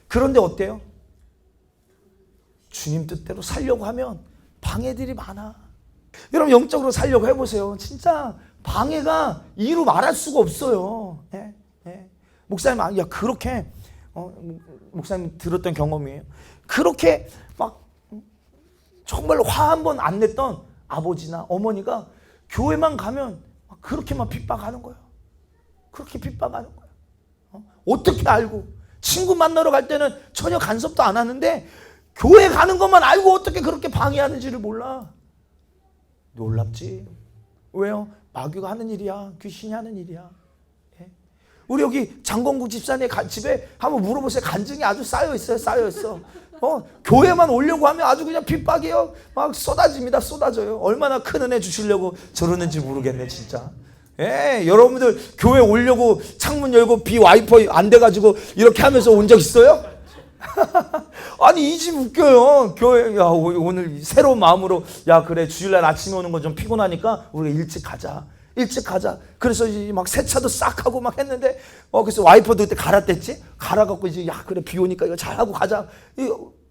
그런데 어때요? 주님 뜻대로 살려고 하면 방해들이 많아. 여러분 영적으로 살려고 해보세요. 진짜 방해가 이루 말할 수가 없어요. 목사님, 그렇게 목사님 들었던 경험이에요. 그렇게 막 정말로 화 한 번 안 냈던 아버지나 어머니가 교회만 가면 그렇게만 핍박하는 거예요. 그렇게 핍박하는 거예요. 어떻게 알고? 친구 만나러 갈 때는 전혀 간섭도 안 하는데 교회 가는 것만 알고 어떻게 그렇게 방해하는지를 몰라. 놀랍지? 왜요? 마귀가 하는 일이야. 귀신이 하는 일이야. 우리 여기 장건국 집사님 집에 한번 물어보세요. 간증이 아주 쌓여있어. 교회만 오려고 하면 아주 그냥 핍박이에요. 막 쏟아집니다. 쏟아져요. 얼마나 큰 은혜 주시려고 저러는지 모르겠네 진짜. 여러분들 교회 오려고 창문 열고 비와이퍼 안 돼가지고 이렇게 하면서 온 적 있어요? 아니 이 집 웃겨요. 교회 오늘 새로운 마음으로 그래 주일날 아침에 오는 건 좀 피곤하니까 우리가 일찍 가자. 그래서 이제 막 세차도 싹 하고 막 했는데 그래서 와이퍼도 그때 갈아댔지. 갈아갖고 이제 그래 비 오니까 이거 잘하고 가자.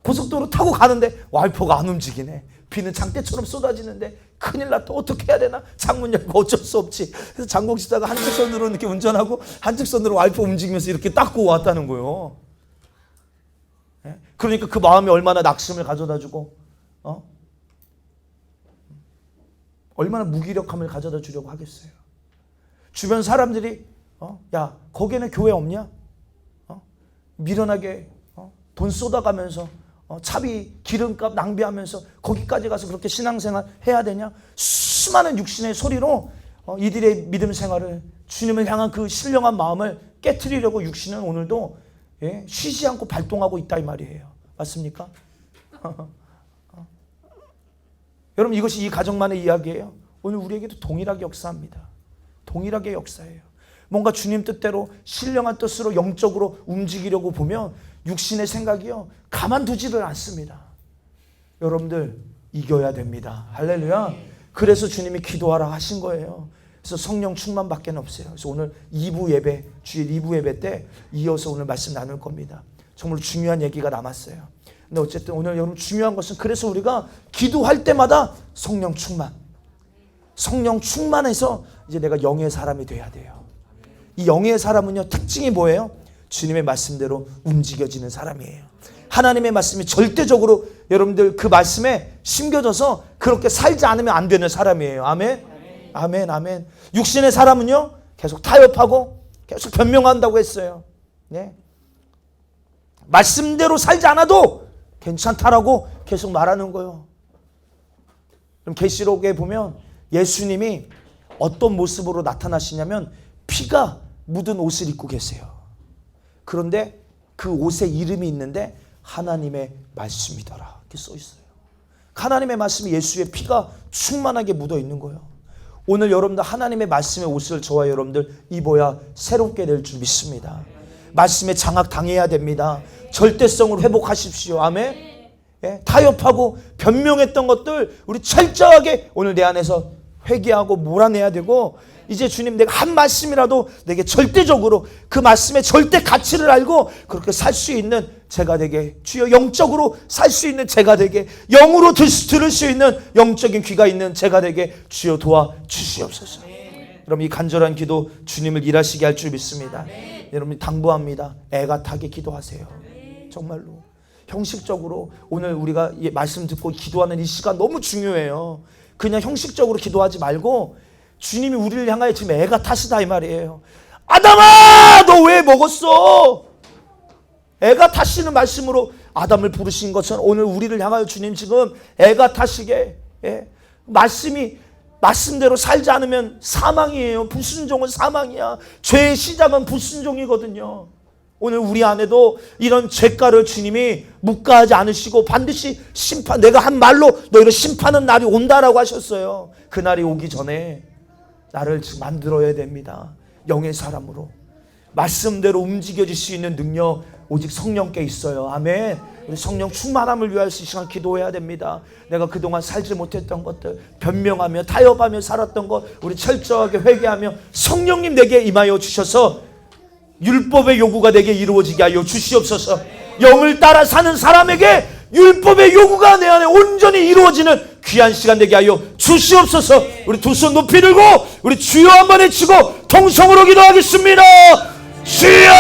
고속도로 타고 가는데 와이퍼가 안 움직이네. 비는 장대처럼 쏟아지는데 큰일 났다. 어떻게 해야 되나? 창문 열고 어쩔 수 없지. 그래서 장국 집사가 한쪽 손으로 이렇게 운전하고 한쪽 손으로 와이퍼 움직이면서 이렇게 닦고 왔다는 거예요. 그러니까 그 마음이 얼마나 낙심을 가져다 주고 얼마나 무기력함을 가져다 주려고 하겠어요. 주변 사람들이 야 거기는 교회 없냐? 미련하게 돈 쏟아가면서 차비 기름값 낭비하면서 거기까지 가서 그렇게 신앙생활 해야 되냐? 수많은 육신의 소리로 이들의 믿음 생활을, 주님을 향한 그 신령한 마음을 깨트리려고 육신은 오늘도 쉬지 않고 발동하고 있다 이 말이에요. 맞습니까? 여러분 이것이 이 가정만의 이야기예요. 오늘 우리에게도 동일하게 역사합니다. 동일하게 역사예요. 뭔가 주님 뜻대로 신령한 뜻으로 영적으로 움직이려고 보면 육신의 생각이요 가만두지를 않습니다. 여러분들 이겨야 됩니다. 할렐루야. 그래서 주님이 기도하라 하신 거예요. 그래서 성령 충만밖에 없어요. 그래서 오늘 2부 예배, 주일 2부 예배 때 이어서 오늘 말씀 나눌 겁니다. 정말 중요한 얘기가 남았어요. 근데 어쨌든 오늘 여러분 중요한 것은, 그래서 우리가 기도할 때마다 성령 충만해서 이제 내가 영의 사람이 돼야 돼요. 이 영의 사람은요 특징이 뭐예요? 주님의 말씀대로 움직여지는 사람이에요. 하나님의 말씀이 절대적으로 여러분들 그 말씀에 심겨져서 그렇게 살지 않으면 안 되는 사람이에요. 아멘. 아멘. 아멘. 육신의 사람은요 계속 타협하고 계속 변명한다고 했어요. 네. 말씀대로 살지 않아도 괜찮다라고 계속 말하는 거예요. 그럼 계시록에 보면 예수님이 어떤 모습으로 나타나시냐면 피가 묻은 옷을 입고 계세요. 그런데 그 옷에 이름이 있는데 하나님의 말씀이더라 이렇게 써 있어요. 하나님의 말씀이 예수의 피가 충만하게 묻어 있는 거예요. 오늘 여러분들 하나님의 말씀의 옷을 저와 여러분들 입어야 새롭게 될 줄 믿습니다. 말씀에 장악당해야 됩니다. 절대성을 회복하십시오. 아멘. 예? 타협하고 변명했던 것들 우리 철저하게 오늘 내 안에서 회개하고 몰아내야 되고, 이제 주님 내가 한 말씀이라도 내게 절대적으로 그 말씀의 절대 가치를 알고 그렇게 살 수 있는 제가 되게, 주여 영적으로 살 수 있는 제가 되게, 영으로 들을 수 있는 영적인 귀가 있는 제가 되게 주여 도와주시옵소서. 여러분 이 간절한 기도 주님을 일하시게 할 줄 믿습니다. 여러분 당부합니다. 애가 타게 기도하세요. 정말로 형식적으로 오늘 우리가 말씀 듣고 기도하는 이 시간 너무 중요해요. 그냥 형식적으로 기도하지 말고 주님이 우리를 향하여 지금 애가 타시다 이 말이에요. 아담아 너 왜 먹었어? 애가 타시는 말씀으로 아담을 부르신 것처럼 오늘 우리를 향하여 주님 지금 애가 타시게, 예? 말씀대로 살지 않으면 사망이에요. 불순종은 사망이야. 죄의 시작은 불순종이거든요. 오늘 우리 안에도 이런 죄가를 주님이 묵과하지 않으시고 반드시 심판, 내가 한 말로 너희를 심판하는 날이 온다라고 하셨어요. 그 날이 오기 전에 나를 지금 만들어야 됩니다. 영의 사람으로 말씀대로 움직여질 수 있는 능력 오직 성령께 있어요. 아멘. 우리 성령 충만함을 위하여서 이 시간 기도해야 됩니다. 내가 그동안 살지 못했던 것들, 변명하며 타협하며 살았던 것 우리 철저하게 회개하며 성령님 내게 임하여 주셔서 율법의 요구가 내게 이루어지게 하여 주시옵소서. 영을 따라 사는 사람에게 율법의 요구가 내 안에 온전히 이루어지는 귀한 시간 되게 하여 주시옵소서. 우리 두 손 높이 들고 우리 주여 한번 외치고 통성으로 기도하겠습니다. 주여!